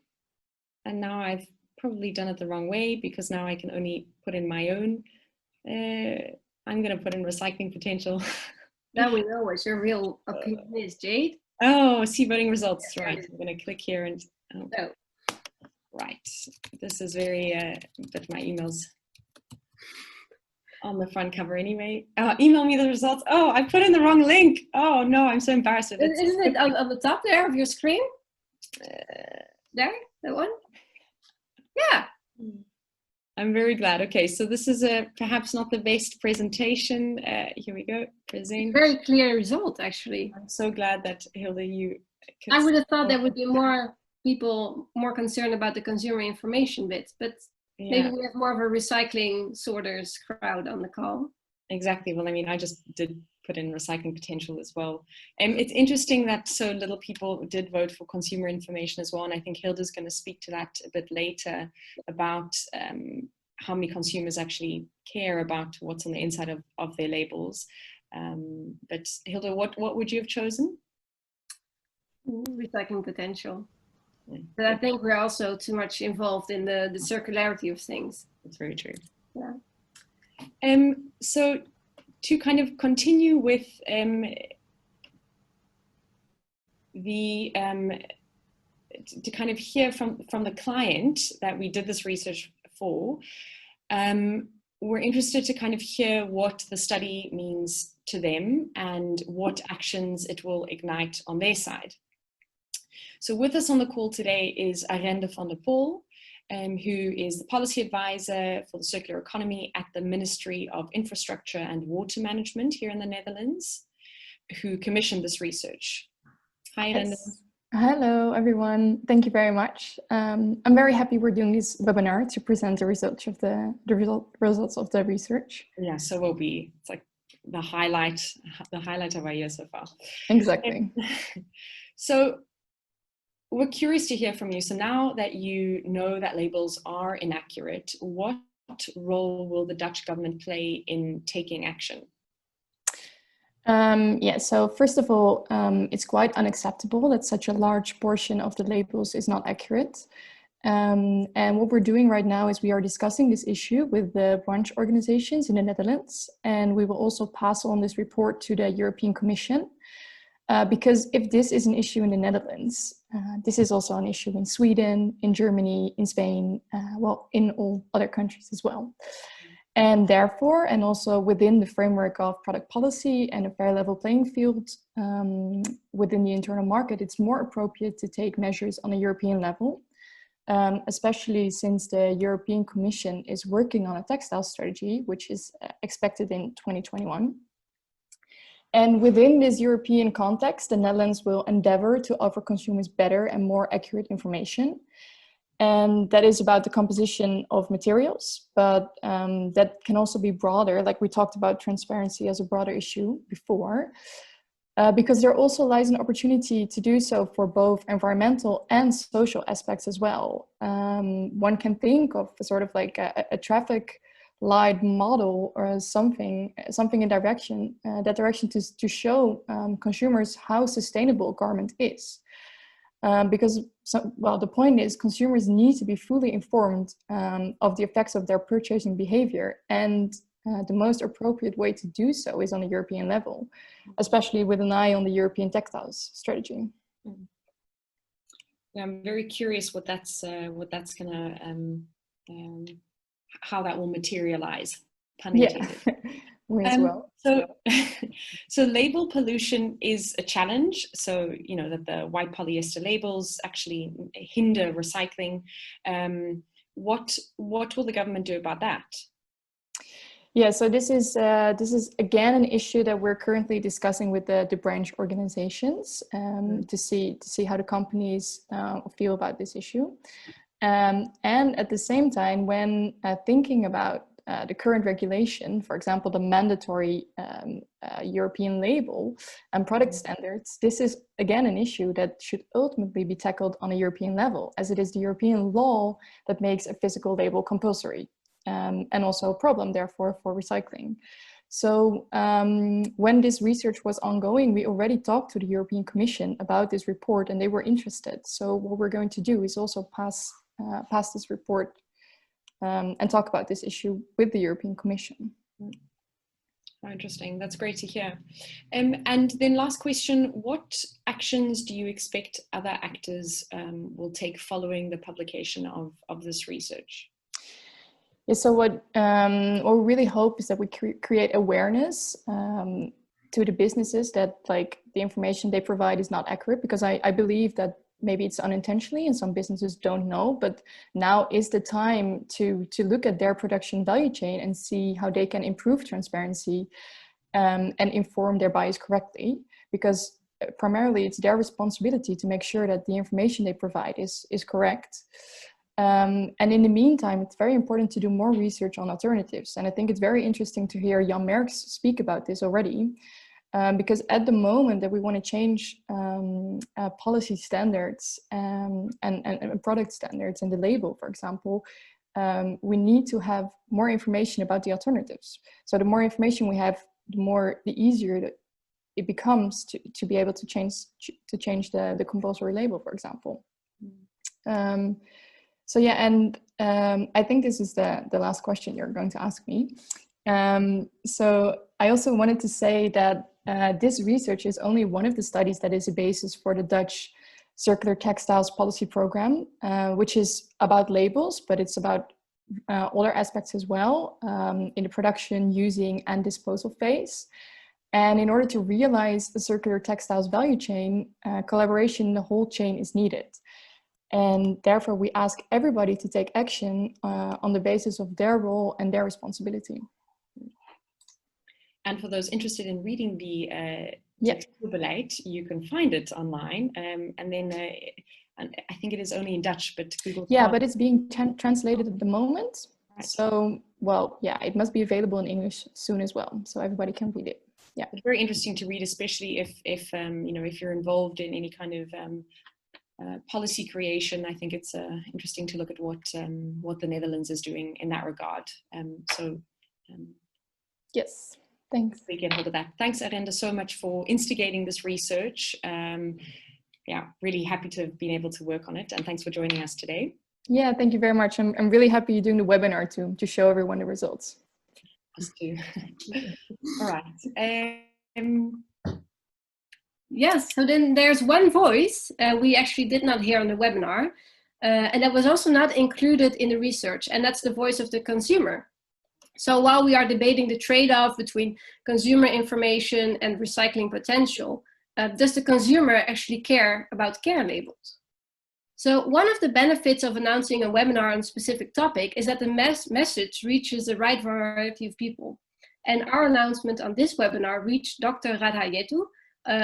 A: and now I've probably done it the wrong way, because now I can only put in my own. I'm going to put in recycling potential.
B: Now we know what your real opinion is, Jade.
A: Oh, see voting results, right. I'm going to click here and,
B: Oh.
A: Right. This is very, but my email's on the front cover anyway. Email me the results. Oh, I put in the wrong link. Oh no, I'm so embarrassed.
B: Isn't it on the top there of your screen? There, that one? Yeah.
A: I'm very glad. Okay, so this is perhaps not the best presentation. Here we go. Present.
B: Very clear result, actually.
A: I'm so glad that Hilda, you.
B: I would have thought there would be more people more concerned about the consumer information bit, but maybe we have more of a recycling sorters crowd on the call.
A: Exactly. Well, I mean, I just did put in recycling potential as well. It's interesting that so little people did vote for consumer information as well. And I think Hilda's going to speak to that a bit later about how many consumers actually care about what's on the inside of their labels. But Hilda, what would you have chosen?
B: Recycling potential. But I think we're also too much involved in the circularity of things.
A: That's very true.
B: Yeah.
A: So to kind of continue with to kind of hear from the client that we did this research for, we're interested to kind of hear what the study means to them and what actions it will ignite on their side. So with us on the call today is Arende van der Pol, who is the policy advisor for the circular economy at the Ministry of Infrastructure and Water Management here in the Netherlands, who commissioned this research. Hi, Arende.
F: Yes. Hello, everyone. Thank you very much. I'm very happy we're doing this webinar to present the results of the results of the research.
A: Yeah, so will be. It's like the highlight of our year so far.
F: Exactly.
A: So we're curious to hear from you. So now that you know that labels are inaccurate, what role will the Dutch government play in taking action?
F: So first of all, it's quite unacceptable that such a large portion of the labels is not accurate. And what we're doing right now is we are discussing this issue with the branch organizations in the Netherlands, and we will also pass on this report to the European Commission. Because if this is an issue in the Netherlands, this is also an issue in Sweden, in Germany, in Spain, well, in all other countries as well. And therefore, and also within the framework of product policy and a fair level playing field within the internal market, it's more appropriate to take measures on a European level, especially since the European Commission is working on a textile strategy, which is expected in 2021. And within this European context, the Netherlands will endeavor to offer consumers better and more accurate information. And that is about the composition of materials, but that can also be broader, like we talked about transparency as a broader issue before, because there also lies an opportunity to do so for both environmental and social aspects as well. One can think of sort of like a traffic light model or something in that direction to show consumers how sustainable a garment is. Because, well, the point is consumers need to be fully informed of the effects of their purchasing behavior, and the most appropriate way to do so is on a European level, especially with an eye on the European textiles strategy.
A: Yeah, I'm very curious what that's gonna how that will materialize. Pun intended.
F: Yeah. We as well.
A: So label pollution is a challenge. So, you know, that the white polyester labels actually hinder recycling. What will the government do about that?
F: Yeah, so this is again an issue that we're currently discussing with the branch organizations to see how the companies feel about this issue. And at the same time, when thinking about the current regulation, for example, the mandatory European label and product standards, this is again an issue that should ultimately be tackled on a European level, as it is the European law that makes a physical label compulsory and also a problem, therefore, for recycling. So when this research was ongoing, we already talked to the European Commission about this report and they were interested. So what we're going to do is also pass pass this report and talk about this issue with the European Commission.
A: Oh, interesting. That's great to hear. And then last question, what actions do you expect other actors will take following the publication of this research?
F: Yeah, so what we really hope is that we create awareness to the businesses that like the information they provide is not accurate, because I believe that maybe it's unintentionally and some businesses don't know, but now is the time to look at their production value chain and see how they can improve transparency and inform their buyers correctly, because primarily it's their responsibility to make sure that the information they provide is correct. And in the meantime, it's very important to do more research on alternatives. And I think it's very interesting to hear Jan Merks speak about this already, because at the moment that we want to change policy standards and product standards and the label, for example, we need to have more information about the alternatives. So the more information we have, the easier it becomes to be able to change the compulsory label, for example. So yeah, and I think this is the last question you're going to ask me. So I also wanted to say that this research is only one of the studies that is a basis for the Dutch Circular Textiles Policy Programme, which is about labels, but it's about other aspects as well in the production, using and disposal phase. And in order to realize the circular textiles value chain, collaboration in the whole chain is needed. And therefore, we ask everybody to take action on the basis of their role and their responsibility.
A: And for those interested in reading the
F: Textielbeleid,
A: you can find it online. And then and I think it is only in Dutch, but Google.
F: Yeah, but it's being translated at the moment.
A: Right.
F: So, well, yeah, it must be available in English soon as well, so everybody can read it. Yeah,
A: it's very interesting to read, especially if you know, if you're involved in any kind of policy creation. I think it's interesting to look at what the Netherlands is doing in that regard.
F: Yes, thanks.
A: We get hold of that. Thanks, Arenda, so much for instigating this research. Yeah, really happy to have been able to work on it, and thanks for joining us today.
F: Yeah, thank you very much. I'm really happy you're doing the webinar to show everyone the results.
A: Us too. All right.
B: Yes, so then there's one voice we actually did not hear on the webinar, and that was also not included in the research, and that's the voice of the consumer. So while we are debating the trade-off between consumer information and recycling potential, does the consumer actually care about care labels? So one of the benefits of announcing a webinar on a specific topic is that the message reaches the right variety of people. And our announcement on this webinar reached Dr. Radha Yetu,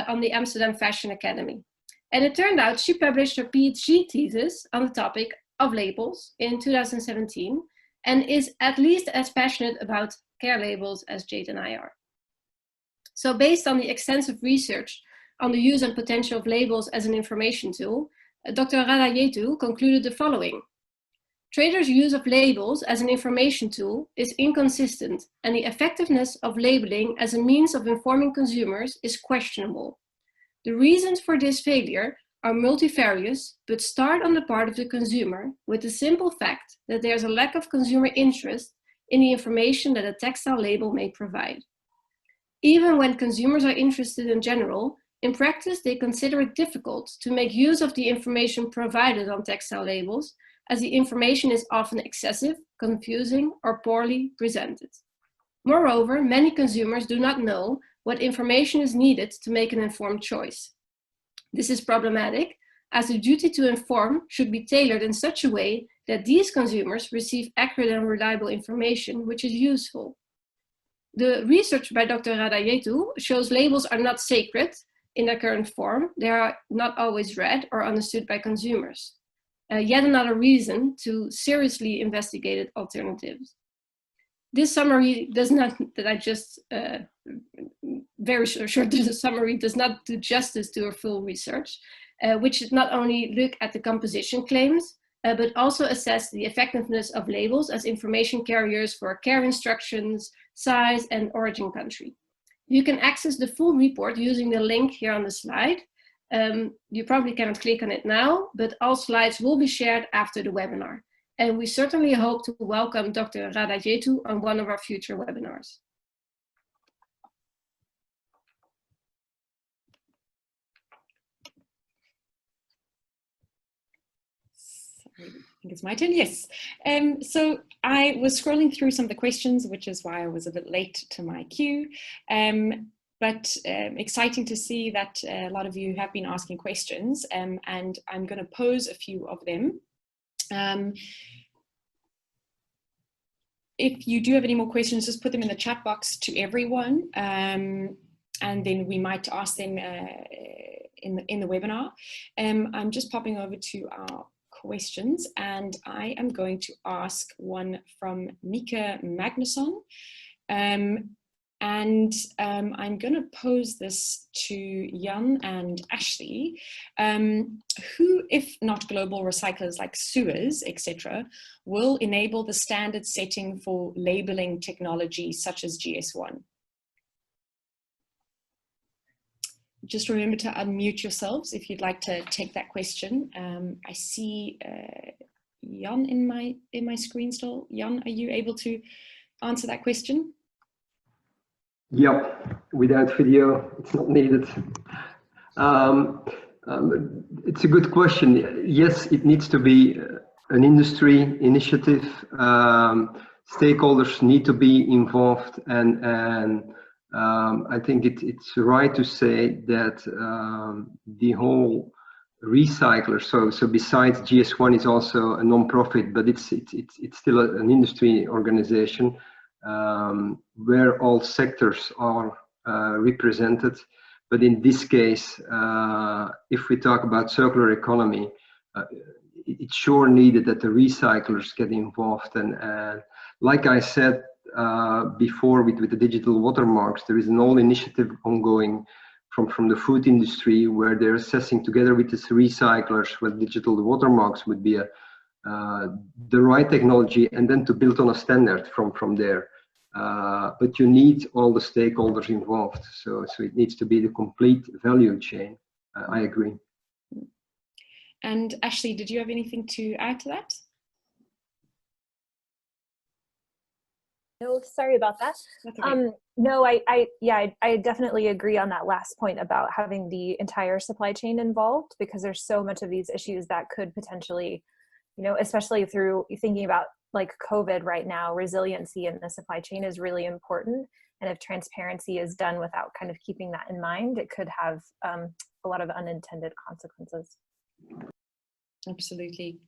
B: on the Amsterdam Fashion Academy. And it turned out she published her PhD thesis on the topic of labels in 2017 and is at least as passionate about care labels as Jade and I are. So based on the extensive research on the use and potential of labels as an information tool, Dr. Radha Yetu concluded the following. Traders' use of labels as an information tool is inconsistent, and the effectiveness of labeling as a means of informing consumers is questionable. The reasons for this failure are multifarious, but start on the part of the consumer with the simple fact that there's a lack of consumer interest in the information that a textile label may provide. Even when consumers are interested in general, in practice they consider it difficult to make use of the information provided on textile labels, as the information is often excessive, confusing, or poorly presented. Moreover, many consumers do not know what information is needed to make an informed choice. This is problematic, as the duty to inform should be tailored in such a way that these consumers receive accurate and reliable information, which is useful. The research by Dr. Radha Yetu shows labels are not sacred in their current form. They are not always read or understood by consumers. Yet another reason to seriously investigate alternatives. This summary does not, very short summary does not do justice to our full research, which should not only look at the composition claims, but also assess the effectiveness of labels as information carriers for care instructions, size, and origin country. You can access the full report using the link here on the slide. You probably cannot click on it now, but all slides will be shared after the webinar. And we certainly hope to welcome Dr. Radha Jetu on one of our future webinars.
A: Sorry, I think it's my turn, yes. So I was scrolling through some of the questions, which is why I was a bit late to my queue. But exciting to see that a lot of you have been asking questions, and I'm going to pose a few of them. If you do have any more questions, just put them in the chat box to everyone, and then we might ask them in the webinar. I'm just popping over to our questions, and I am going to ask one from Mika Magnusson. I'm going to pose this to Jan and Ashley, who, if not global recyclers like Suez, etc., will enable the standard setting for labeling technology such as GS1. Just remember to unmute yourselves if you'd like to take that question. I see Jan in my screen still. Jan, are you able to answer that question?
E: Yep, without video, it's not needed. It's a good question. Yes, it needs to be an industry initiative. Stakeholders need to be involved, and I think it's right to say that the whole recycler. So besides GS1 is also a non-profit, but it's still an industry organization. Where all sectors are represented. But in this case, if we talk about circular economy, it's sure needed that the recyclers get involved. And like I said before with the digital watermarks, there is an whole initiative ongoing from the food industry where they're assessing together with these recyclers what digital watermarks would be the right technology, and then to build on a standard from there. But you need all the stakeholders involved, so it needs to be the complete value chain. I agree.
A: And Ashley, did you have anything to add to that?
C: No, sorry about that.
A: Okay.
C: No, I definitely agree on that last point about having the entire supply chain involved, because there's so much of these issues that could potentially, especially through thinking about like COVID right now, resiliency in the supply chain is really important. And if transparency is done without kind of keeping that in mind, it could have a lot of unintended consequences.
A: Absolutely.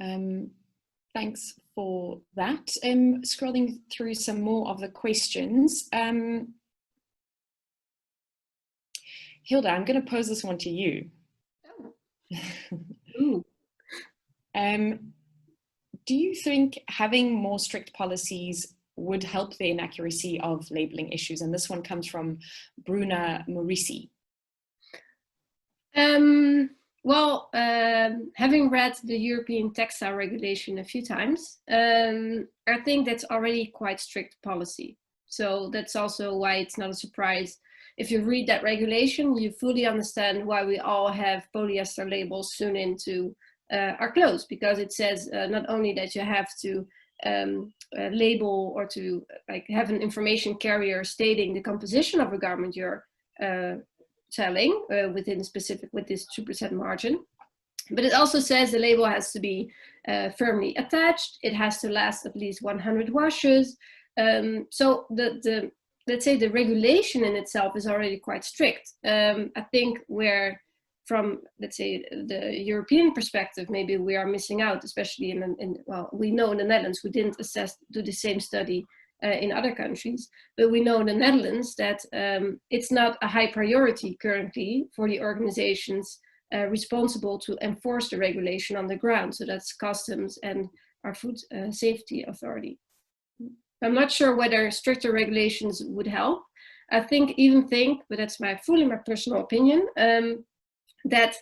A: Thanks for that. Scrolling through some more of the questions. Hilda, I'm going to pose this one to you.
B: Ooh.
A: Do you think having more strict policies would help the inaccuracy of labeling issues? And this one comes from Bruna Morisi.
B: Well, having read the European textile regulation a few times, I think that's already quite strict policy. So that's also why it's not a surprise. If you read that regulation, you fully understand why we all have polyester labels sewn into our clothes, because it says not only that you have to label or to have an information carrier stating the composition of a garment you're selling within specific with this 2% margin, but it also says the label has to be firmly attached. It has to last at least 100 washes. So let's say the regulation in itself is already quite strict. I think where from, let's say, the European perspective, maybe we are missing out, especially well, we know in the Netherlands, we didn't do the same study in other countries, but we know in the Netherlands that it's not a high priority currently for the organizations responsible to enforce the regulation on the ground. So that's customs and our food safety authority. I'm not sure whether stricter regulations would help. I think, but that's fully my personal opinion, that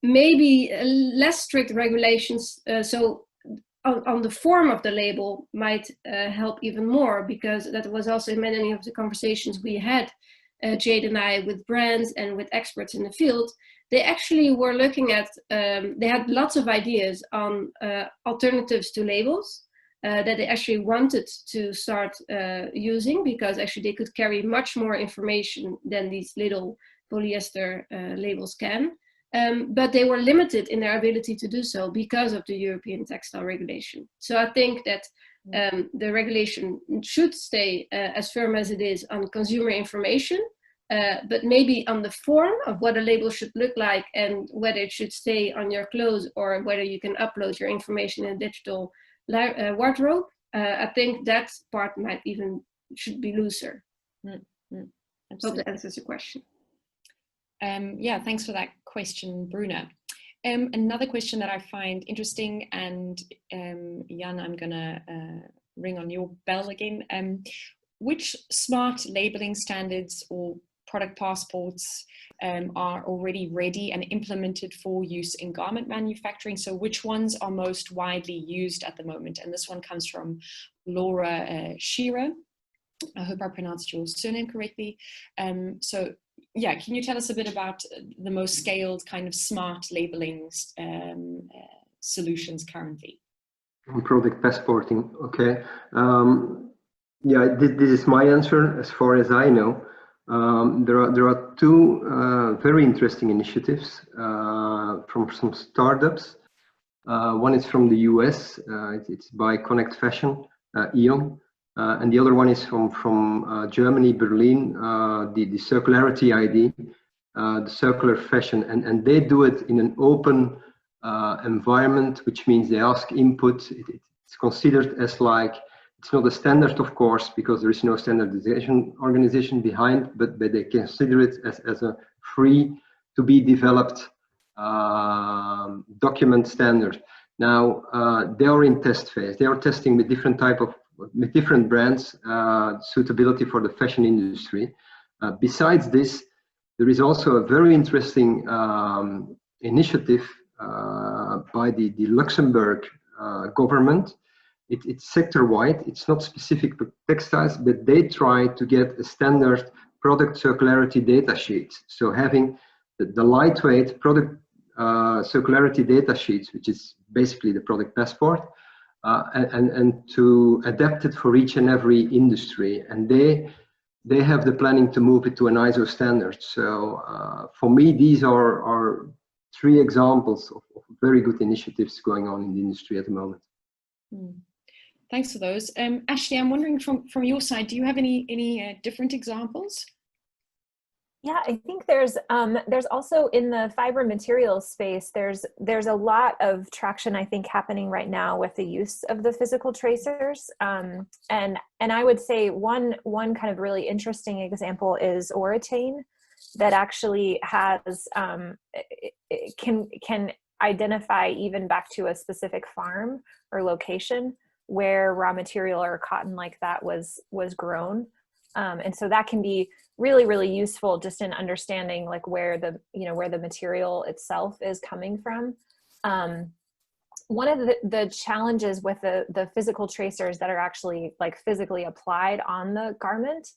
B: maybe less strict regulations, so on the form of the label might help even more, because that was also in many of the conversations we had, Jade and I, with brands and with experts in the field, they actually were looking at, they had lots of ideas on alternatives to labels that they actually wanted to start using, because actually they could carry much more information than these little polyester labels can. But they were limited in their ability to do so because of the European textile regulation. So I think that the regulation should stay as firm as it is on consumer information, but maybe on the form of what a label should look like and whether it should stay on your clothes or whether you can upload your information in a digital wardrobe. I think that part might even should be looser. Hope that answers the question.
A: Yeah, thanks for that question, Bruna. Another question that I find interesting, and Jan, I'm gonna ring on your bell again. Which smart labeling standards or product passports are already ready and implemented for use in garment manufacturing? So which ones are most widely used at the moment? And this one comes from Laura Shearer. I hope I pronounced your surname correctly. So yeah, can you tell us a bit about the most scaled kind of smart labeling solutions currently?
E: Product passporting, okay. Yeah, this is my answer as far as I know. There are two very interesting initiatives from some startups. One is from the US, it's by Connect Fashion, Eon. And the other one is from Germany, Berlin, the circularity ID, the circular fashion, and they do it in an open environment, which means they ask input. It's considered as like, it's not a standard, of course, because there is no standardization organization behind, but they consider it as a free to be developed document standard. Now they are in test phase. They are testing with different brands, suitability for the fashion industry. Besides this, there is also a very interesting initiative by the Luxembourg government. It's sector-wide, it's not specific to textiles, but they try to get a standard product circularity data sheet. So having the lightweight product circularity data sheets, which is basically the product passport, and to adapt it for each and every industry. And they have the planning to move it to an ISO standard. So for me, these are three examples of very good initiatives going on in the industry at the moment.
A: Thanks for those. Ashley, I'm wondering from your side, do you have any different examples?
C: Yeah, I think there's also in the fiber materials space, there's a lot of traction, I think, happening right now with the use of the physical tracers. And I would say one kind of really interesting example is Orethane, that actually has can identify even back to a specific farm or location where raw material or cotton like that was grown. And so that can be really, really useful just in understanding like where the material itself is coming from. One of the challenges with the physical tracers that are actually like physically applied on the garment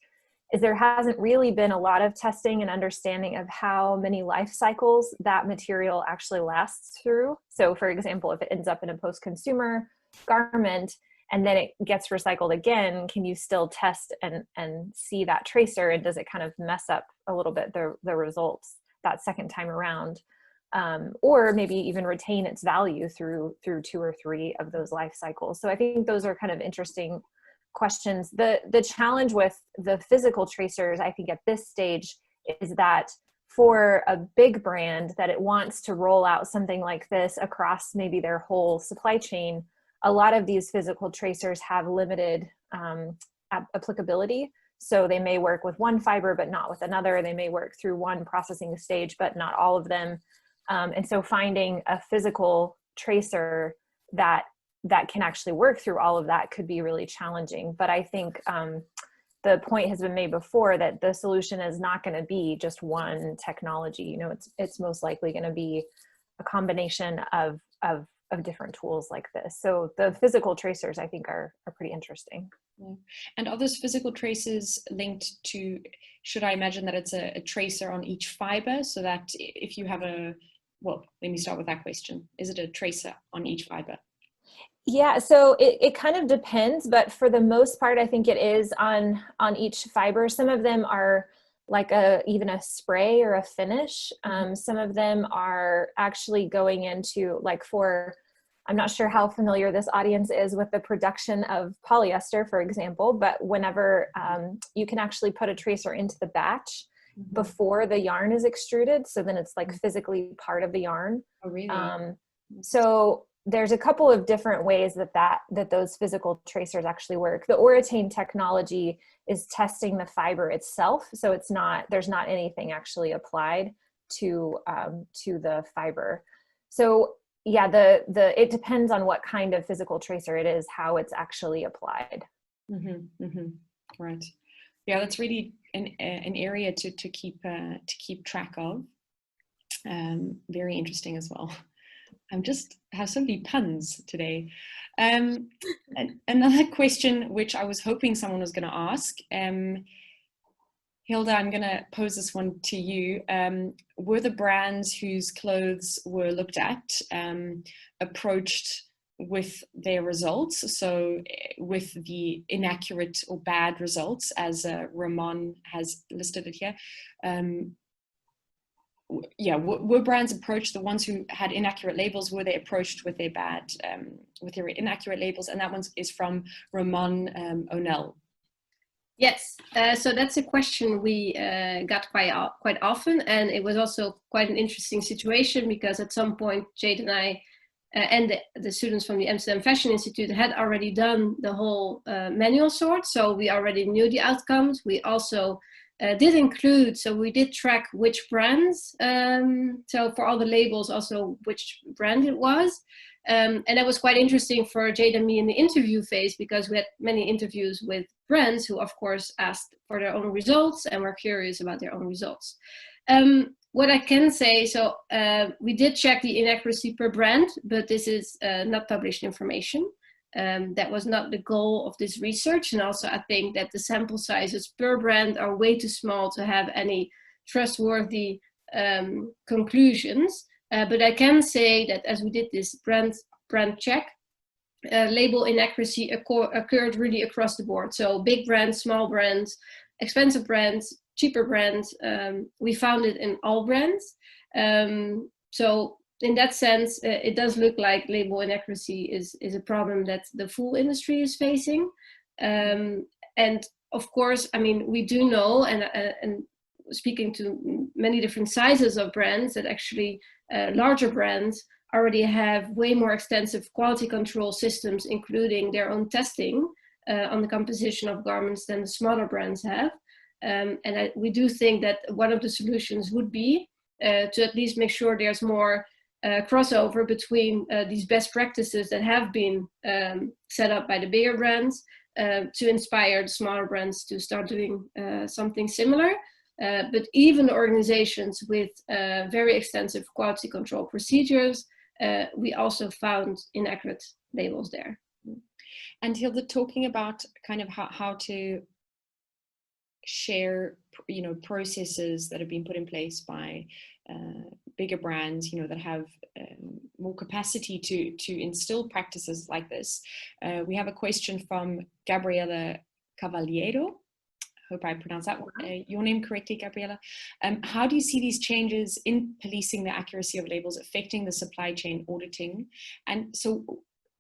C: is there hasn't really been a lot of testing and understanding of how many life cycles that material actually lasts through. So for example, if it ends up in a post-consumer garment and then it gets recycled again, can you still test and see that tracer, and does it kind of mess up a little bit the results that second time around? Or maybe even retain its value through 2 or 3 of those life cycles. So I think those are kind of interesting questions. The challenge with the physical tracers, I think at this stage, is that for a big brand that it wants to roll out something like this across maybe their whole supply chain, a lot of these physical tracers have limited applicability. So they may work with one fiber, but not with another. They may work through one processing stage, but not all of them. And so finding a physical tracer that can actually work through all of that could be really challenging. But I think the point has been made before that the solution is not going to be just one technology. You know, it's most likely going to be a combination of different tools like this. So the physical tracers, I think, are pretty interesting.
A: Yeah. And are those physical traces linked to, should I imagine that it's a tracer on each fiber, so that if you have well, let me start with that question. Is it a tracer on each fiber?
C: Yeah, so it kind of depends, but for the most part, I think it is on each fiber. Some of them are like even a spray or a finish. Some of them are actually going into like I'm not sure how familiar this audience is with the production of polyester, for example, but whenever you can actually put a tracer into the batch before the yarn is extruded, so then it's like physically part of the yarn.
A: Oh, really?
C: So there's a couple of different ways that those physical tracers actually work. The Orethane technology is testing the fiber itself, so there's not anything actually applied to the fiber. So yeah, it depends on what kind of physical tracer it is, how it's actually applied.
A: Right. Yeah, that's really an area to keep track of. Very interesting as well. Have so many puns today. Another question which I was hoping someone was going to ask, Hilda, I'm going to pose this one to you. Were the brands whose clothes were looked at approached with their results, so with the inaccurate or bad results, as Ramon has listed it here? Yeah, were brands approached, the ones who had inaccurate labels, were they approached with their with their inaccurate labels? And that one is from Ramon O'Neill.
B: Yes, so that's a question we got quite often, and it was also quite an interesting situation because at some point Jade and I and the students from the Amsterdam Fashion Institute had already done the whole manual sort, so we already knew the outcomes. We also did include, so we did track which brands, so for all the labels also which brand it was. And that was quite interesting for Jade and me in the interview phase, because we had many interviews with brands who of course asked for their own results and were curious about their own results. What I can say, so we did check the inaccuracy per brand, but this is not published information. That was not the goal of this research. And also I think that the sample sizes per brand are way too small to have any trustworthy conclusions. But I can say that as we did this brand check, label inaccuracy occurred really across the board. So big brands, small brands, expensive brands, cheaper brands, we found it in all brands. So in that sense, it does look like label inaccuracy is a problem that the full industry is facing. And of course, I mean, we do know, and speaking to many different sizes of brands, that actually larger brands already have way more extensive quality control systems, including their own testing on the composition of garments than the smaller brands have. And we do think that one of the solutions would be to at least make sure there's more crossover between these best practices that have been set up by the bigger brands to inspire the smaller brands to start doing something similar. But even the organizations with very extensive quality control procedures, we also found inaccurate labels there.
A: And Hilda, talking about kind of how to share, processes that have been put in place by bigger brands, that have more capacity to instill practices like this. We have a question from Gabriela Cavaliero. Hope I pronounced that your name correctly, Gabriela. How do you see these changes in policing the accuracy of labels affecting the supply chain auditing? And so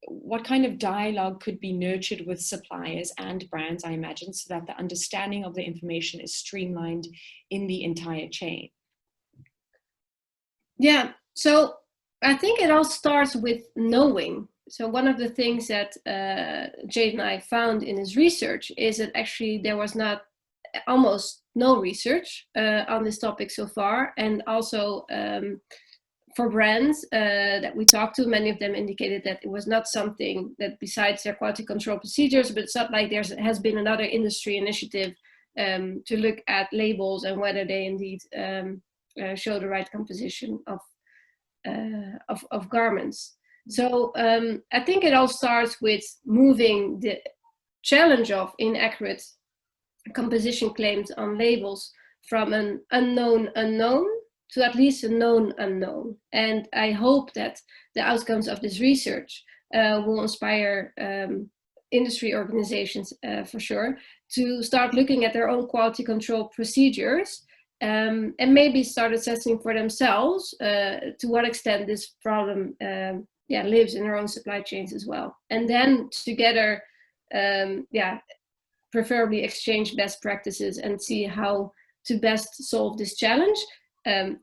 A: what kind of dialogue could be nurtured with suppliers and brands, I imagine, so that the understanding of the information is streamlined in the entire chain?
B: Yeah, so I think it all starts with knowing. So one of the things that Jade and I found in his research is that actually there was almost no research on this topic so far. And also for brands that we talked to, many of them indicated that it was not something that, besides their quality control procedures, but it's not like there has been another industry initiative to look at labels and whether they indeed show the right composition of garments. So I think it all starts with moving challenge of inaccurate composition claims on labels from an unknown unknown to at least a known unknown. And I hope that the outcomes of this research will inspire industry organizations for sure to start looking at their own quality control procedures and maybe start assessing for themselves to what extent this problem lives in their own supply chains as well. And then together, preferably exchange best practices and see how to best solve this challenge,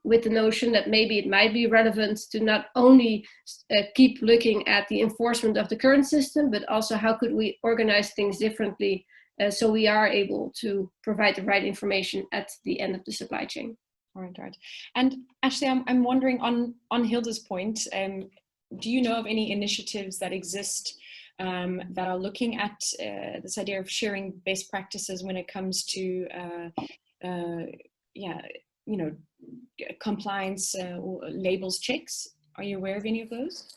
B: with the notion that maybe it might be relevant to not only keep looking at the enforcement of the current system, but also how could we organize things differently so we are able to provide the right information at the end of the supply chain.
A: Right. And actually, I'm wondering on Hilda's point, do you know of any initiatives that exist that are looking at this idea of sharing best practices when it comes to compliance or labels checks? Are you aware of any of those?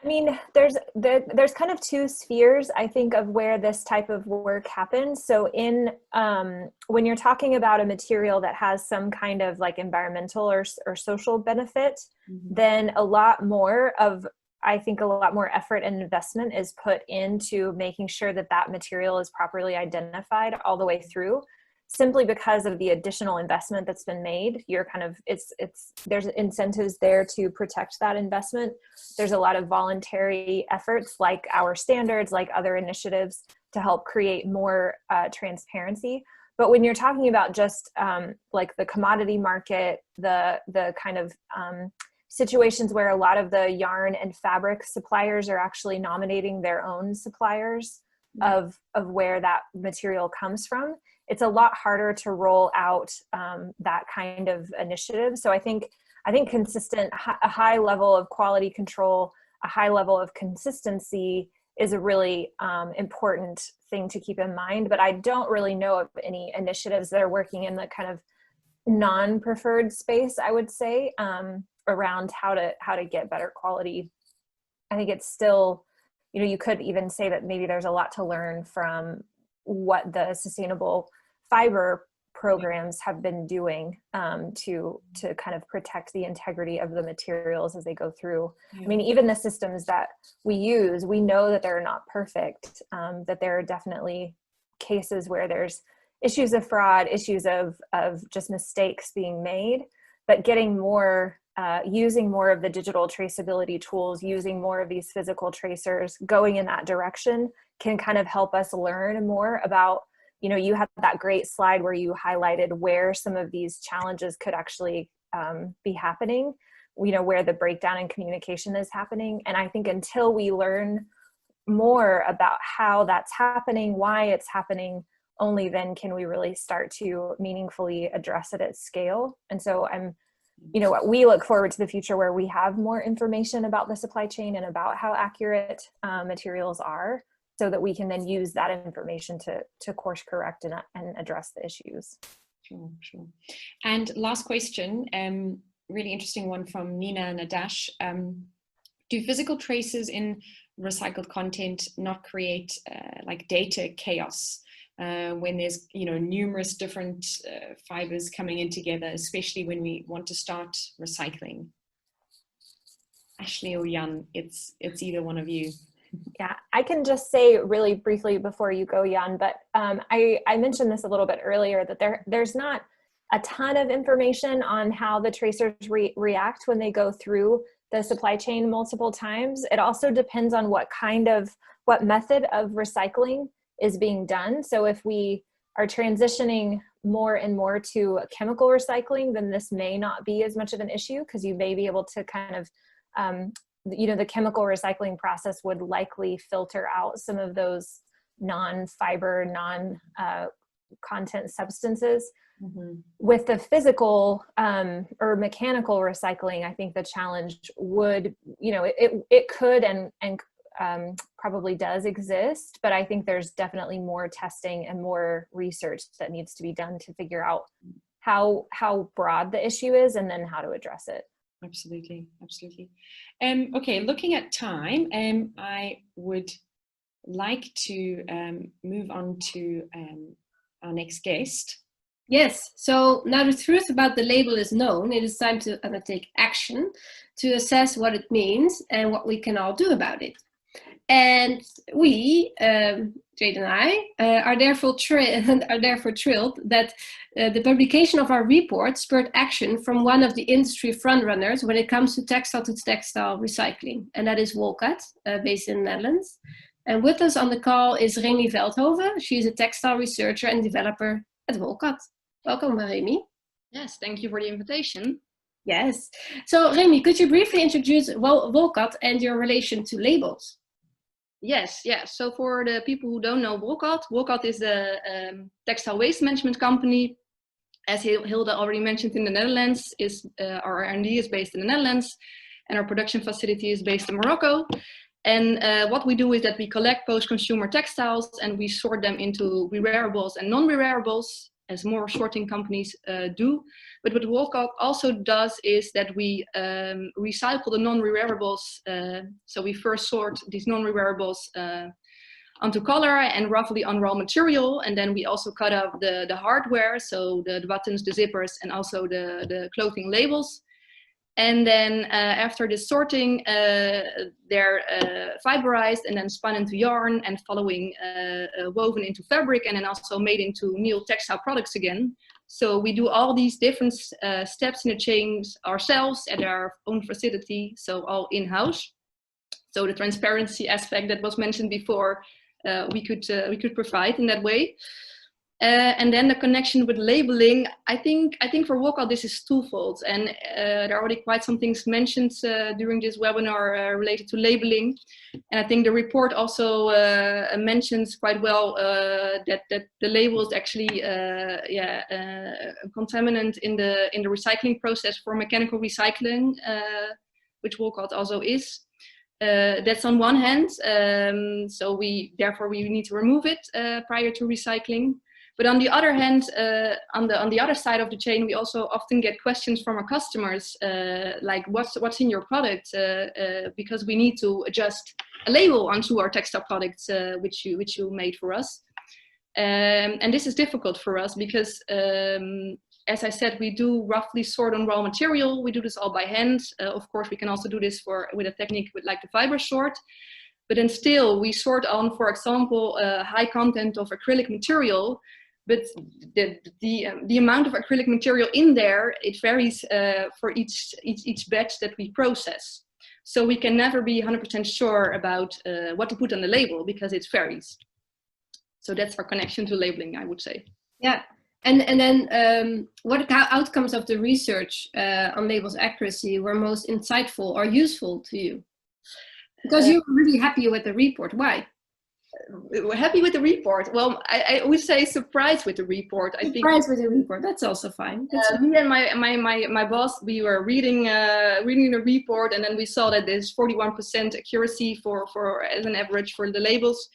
C: I mean, there's kind of two spheres, I think, of where this type of work happens. So when you're talking about a material that has some kind of like environmental or social benefit, then a lot more effort and investment is put into making sure that that material is properly identified all the way through. Simply because of the additional investment that's been made, there's incentives there to protect that investment. There's a lot of voluntary efforts like our standards, like other initiatives to help create more transparency. But when you're talking about just like the commodity market, the kind of situations where a lot of the yarn and fabric suppliers are actually nominating their own suppliers of where that material comes from, it's a lot harder to roll out that kind of initiative. So I think a high level of quality control, a high level of consistency is a really important thing to keep in mind. But I don't really know of any initiatives that are working in the kind of non-preferred space, I would say, around how to get better quality. I think it's still, you could even say that maybe there's a lot to learn from what the sustainable fiber programs have been doing to kind of protect the integrity of the materials as they go through. I mean, even the systems that we use, we know that they're not perfect, that there are definitely cases where there's issues of fraud, issues of just mistakes being made, but getting more, using more of the digital traceability tools, using more of these physical tracers, going in that direction can kind of help us learn more about, you have that great slide where you highlighted where some of these challenges could actually be happening, where the breakdown in communication is happening. And I think until we learn more about how that's happening, why it's happening, only then can we really start to meaningfully address it at scale. And so we look forward to the future where we have more information about the supply chain and about how accurate materials are, so that we can then use that information to course correct and address the issues.
A: Sure. And last question, really interesting one from Nina Nadash. Do physical traces in recycled content not create like data chaos when there's numerous different fibers coming in together, especially when we want to start recycling? Ashley or Jan, it's either one of you.
C: Yeah, I can just say really briefly before you go, Jan, but I mentioned this a little bit earlier, that there's not a ton of information on how the tracers react when they go through the supply chain multiple times. It also depends on what method of recycling is being done. So if we are transitioning more and more to chemical recycling, then this may not be as much of an issue, because you may be able to kind of the chemical recycling process would likely filter out some of those non-fiber, non-content substances. Mm-hmm. With the physical or mechanical recycling, I think the challenge would, it could and probably does exist, but I think there's definitely more testing and more research that needs to be done to figure out how broad the issue is and then how to address it.
A: Absolutely. Okay, looking at time, I would like to move on to our next guest.
B: Yes, so now the truth about the label is known. It is time to undertake action to assess what it means and what we can all do about it. And we, Jade and I, are therefore thrilled that the publication of our report spurred action from one of the industry frontrunners when it comes to textile-to-textile recycling, and that is Wolkat, based in the Netherlands. And with us on the call is Remy Veldhoven. She is a textile researcher and developer at Wolkat. Welcome, Remy.
G: Yes, thank you for the invitation.
B: Yes. So, Remy, could you briefly introduce Wolkat and your relation to labels?
G: Yes. So for the people who don't know Wolkat is a textile waste management company. As Hilde already mentioned, in the Netherlands, our R&D is based in the Netherlands, and our production facility is based in Morocco. And what we do is that we collect post-consumer textiles and we sort them into rewearables and non-rewearables, as more sorting companies do. But what Wolkat also does is that we recycle the non-rewearables. So we first sort these non-rewearables onto color and roughly on raw material, and then we also cut out the hardware, so the buttons, the zippers, and also the clothing labels. And then after this sorting, they're fiberized and then spun into yarn and following woven into fabric and then also made into new textile products again. So we do all these different steps in the chains ourselves at our own facility, so all in-house. So the transparency aspect that was mentioned before, we could provide in that way. And then the connection with labeling, I think for Wolkat this is twofold, and there are already quite some things mentioned during this webinar related to labeling, and I think the report also mentions quite well that the label is actually a contaminant in the recycling process for mechanical recycling, which Wolkat also is. That's on one hand, so therefore we need to remove it prior to recycling. But on the other hand, on the other side of the chain, we also often get questions from our customers, like what's in your product, because we need to adjust a label onto our textile products, which you made for us. And this is difficult for us because, as I said, we do roughly sort on raw material. We do this all by hand. Of course, we can also do this with a technique like the Fibersort. But then still, we sort on, for example, high content of acrylic material. But the amount of acrylic material in there, it varies for each batch that we process. So we can never be 100% sure about what to put on the label because it varies. So that's our connection to labeling, I would say.
B: Yeah. And then what outcomes of the research on labels accuracy were most insightful or useful to you? Because you were really happy with the report. Why?
G: We're happy with the report. Well, I would say surprised with the report.
B: Surprised with the report. That's also fine.
G: Me and my boss, we were reading the report, and then we saw that there's 41% accuracy for as an average for the labels.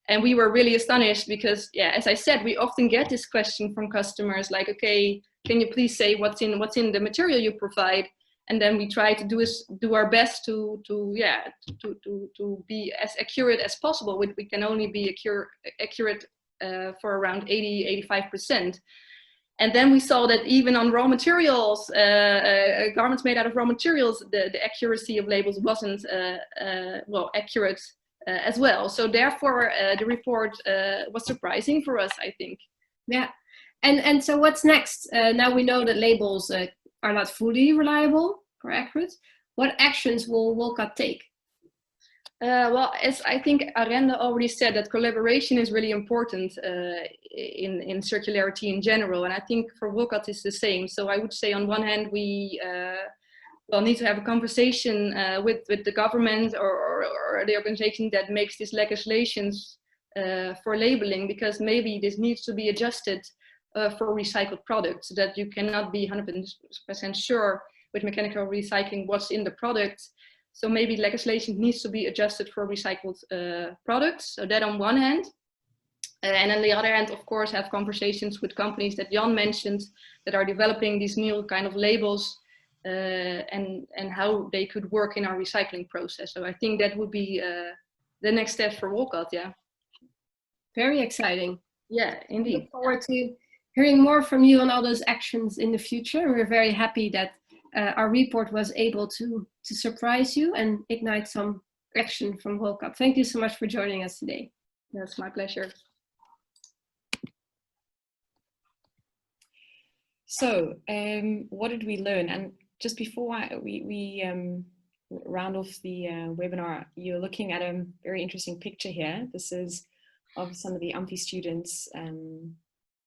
G: And we were really astonished because, yeah, as I said, we often get this question from customers like, okay, can you please say what's in the material you provide? And then we try to do our best to be as accurate as possible. We can only be accurate for around 80-85%. And then we saw that even on raw materials, garments made out of raw materials, the accuracy of labels wasn't accurate as well. So therefore, the report was surprising for us, I think.
B: Yeah, and so what's next? Now we know that labels are not fully reliable or accurate. What actions will Wolkat take?
G: Well, as I think Arenda already said, that collaboration is really important in circularity in general, and I think for Wolkat it's the same. So I would say on one hand we need to have a conversation with the government or the organization that makes these legislations for labeling, because maybe this needs to be adjusted for recycled products, so that you cannot be 100% sure with mechanical recycling what's in the product. So maybe legislation needs to be adjusted for recycled products. So that on one hand. And on the other hand, of course, have conversations with companies that Jan mentioned that are developing these new kind of labels and how they could work in our recycling process. So I think that would be the next step for Walcott. Yeah.
B: Very exciting.
G: Yeah, indeed.
B: Look forward to hearing more from you on all those actions in the future. We're very happy that our report was able to surprise you and ignite some action from Walcott. Thank you so much for joining us today.
G: That's my pleasure.
A: So what did we learn? And just before we round off the webinar, you're looking at a very interesting picture here. This is of some of the Amphi students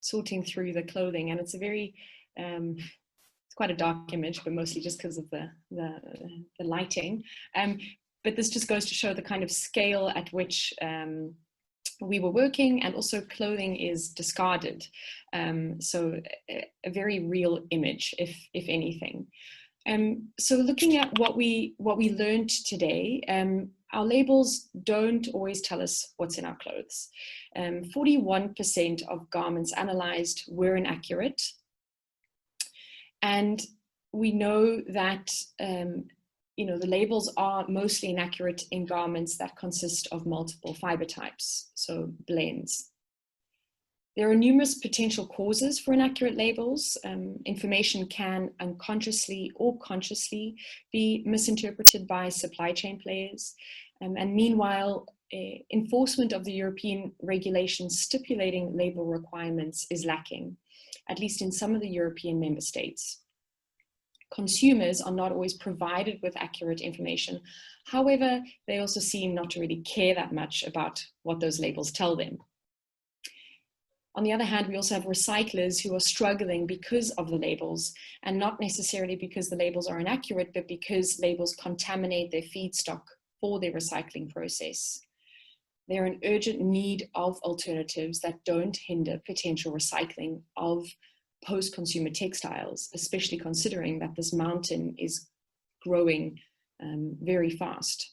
A: sorting through the clothing, and it's a very it's quite a dark image, but mostly just because of the lighting. But this just goes to show the kind of scale at which we were working, and also clothing is discarded. So a very real image, if anything. So looking at what we learned today, our labels don't always tell us what's in our clothes. 41% of garments analyzed were inaccurate. And we know that the labels are mostly inaccurate in garments that consist of multiple fiber types, so blends. There are numerous potential causes for inaccurate labels. Information can unconsciously or consciously be misinterpreted by supply chain players. And meanwhile, enforcement of the European regulations stipulating label requirements is lacking, at least in some of the European member states. Consumers are not always provided with accurate information. However, they also seem not to really care that much about what those labels tell them. On the other hand, we also have recyclers who are struggling because of the labels, and not necessarily because the labels are inaccurate, but because labels contaminate their feedstock for their recycling process. They're in urgent need of alternatives that don't hinder potential recycling of post-consumer textiles, especially considering that this mountain is growing very fast.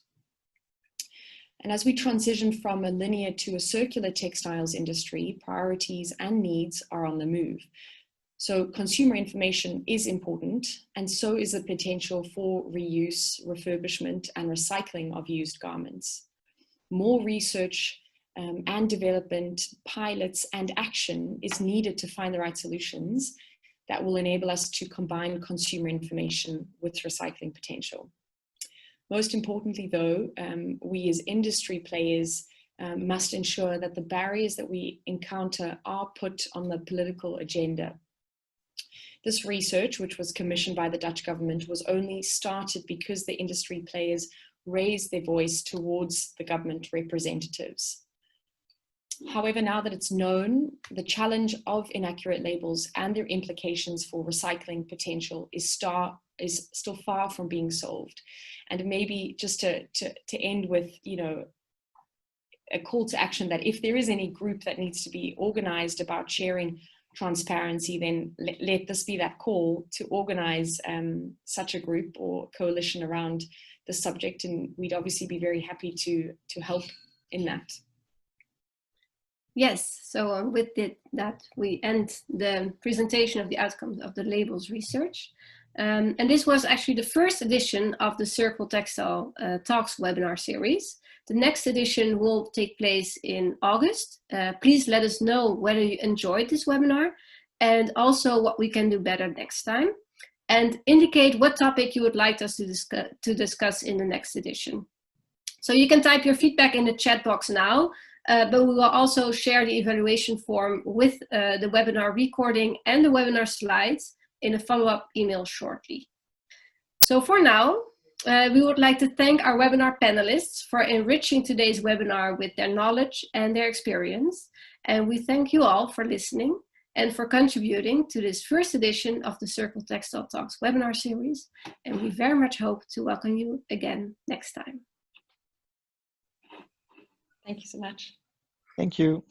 A: And as we transition from a linear to a circular textiles industry, priorities and needs are on the move. So consumer information is important, and so is the potential for reuse, refurbishment, and recycling of used garments. More research and development, pilots, and action is needed to find the right solutions that will enable us to combine consumer information with recycling potential. Most importantly, though, we as industry players must ensure that the barriers that we encounter are put on the political agenda. This research, which was commissioned by the Dutch government, was only started because the industry players raised their voice towards the government representatives. However, now that it's known, the challenge of inaccurate labels and their implications for recycling potential is still far from being solved. And maybe just to end with, a call to action that if there is any group that needs to be organized about sharing transparency, then let this be that call to organize such a group or coalition around the subject. And we'd obviously be very happy to help in that.
B: Yes, so with that, we end the presentation of the outcomes of the labels research. And this was actually the first edition of the Circle Textile Talks webinar series. The next edition will take place in August. Please let us know whether you enjoyed this webinar and also what we can do better next time. And indicate what topic you would like us to discuss in the next edition. So you can type your feedback in the chat box now. But we will also share the evaluation form with the webinar recording and the webinar slides in a follow-up email shortly. So for now, we would like to thank our webinar panelists for enriching today's webinar with their knowledge and their experience. And we thank you all for listening and for contributing to this first edition of the Circle Textile Talks webinar series. And we very much hope to welcome you again next time.
A: Thank you so much.
H: Thank you.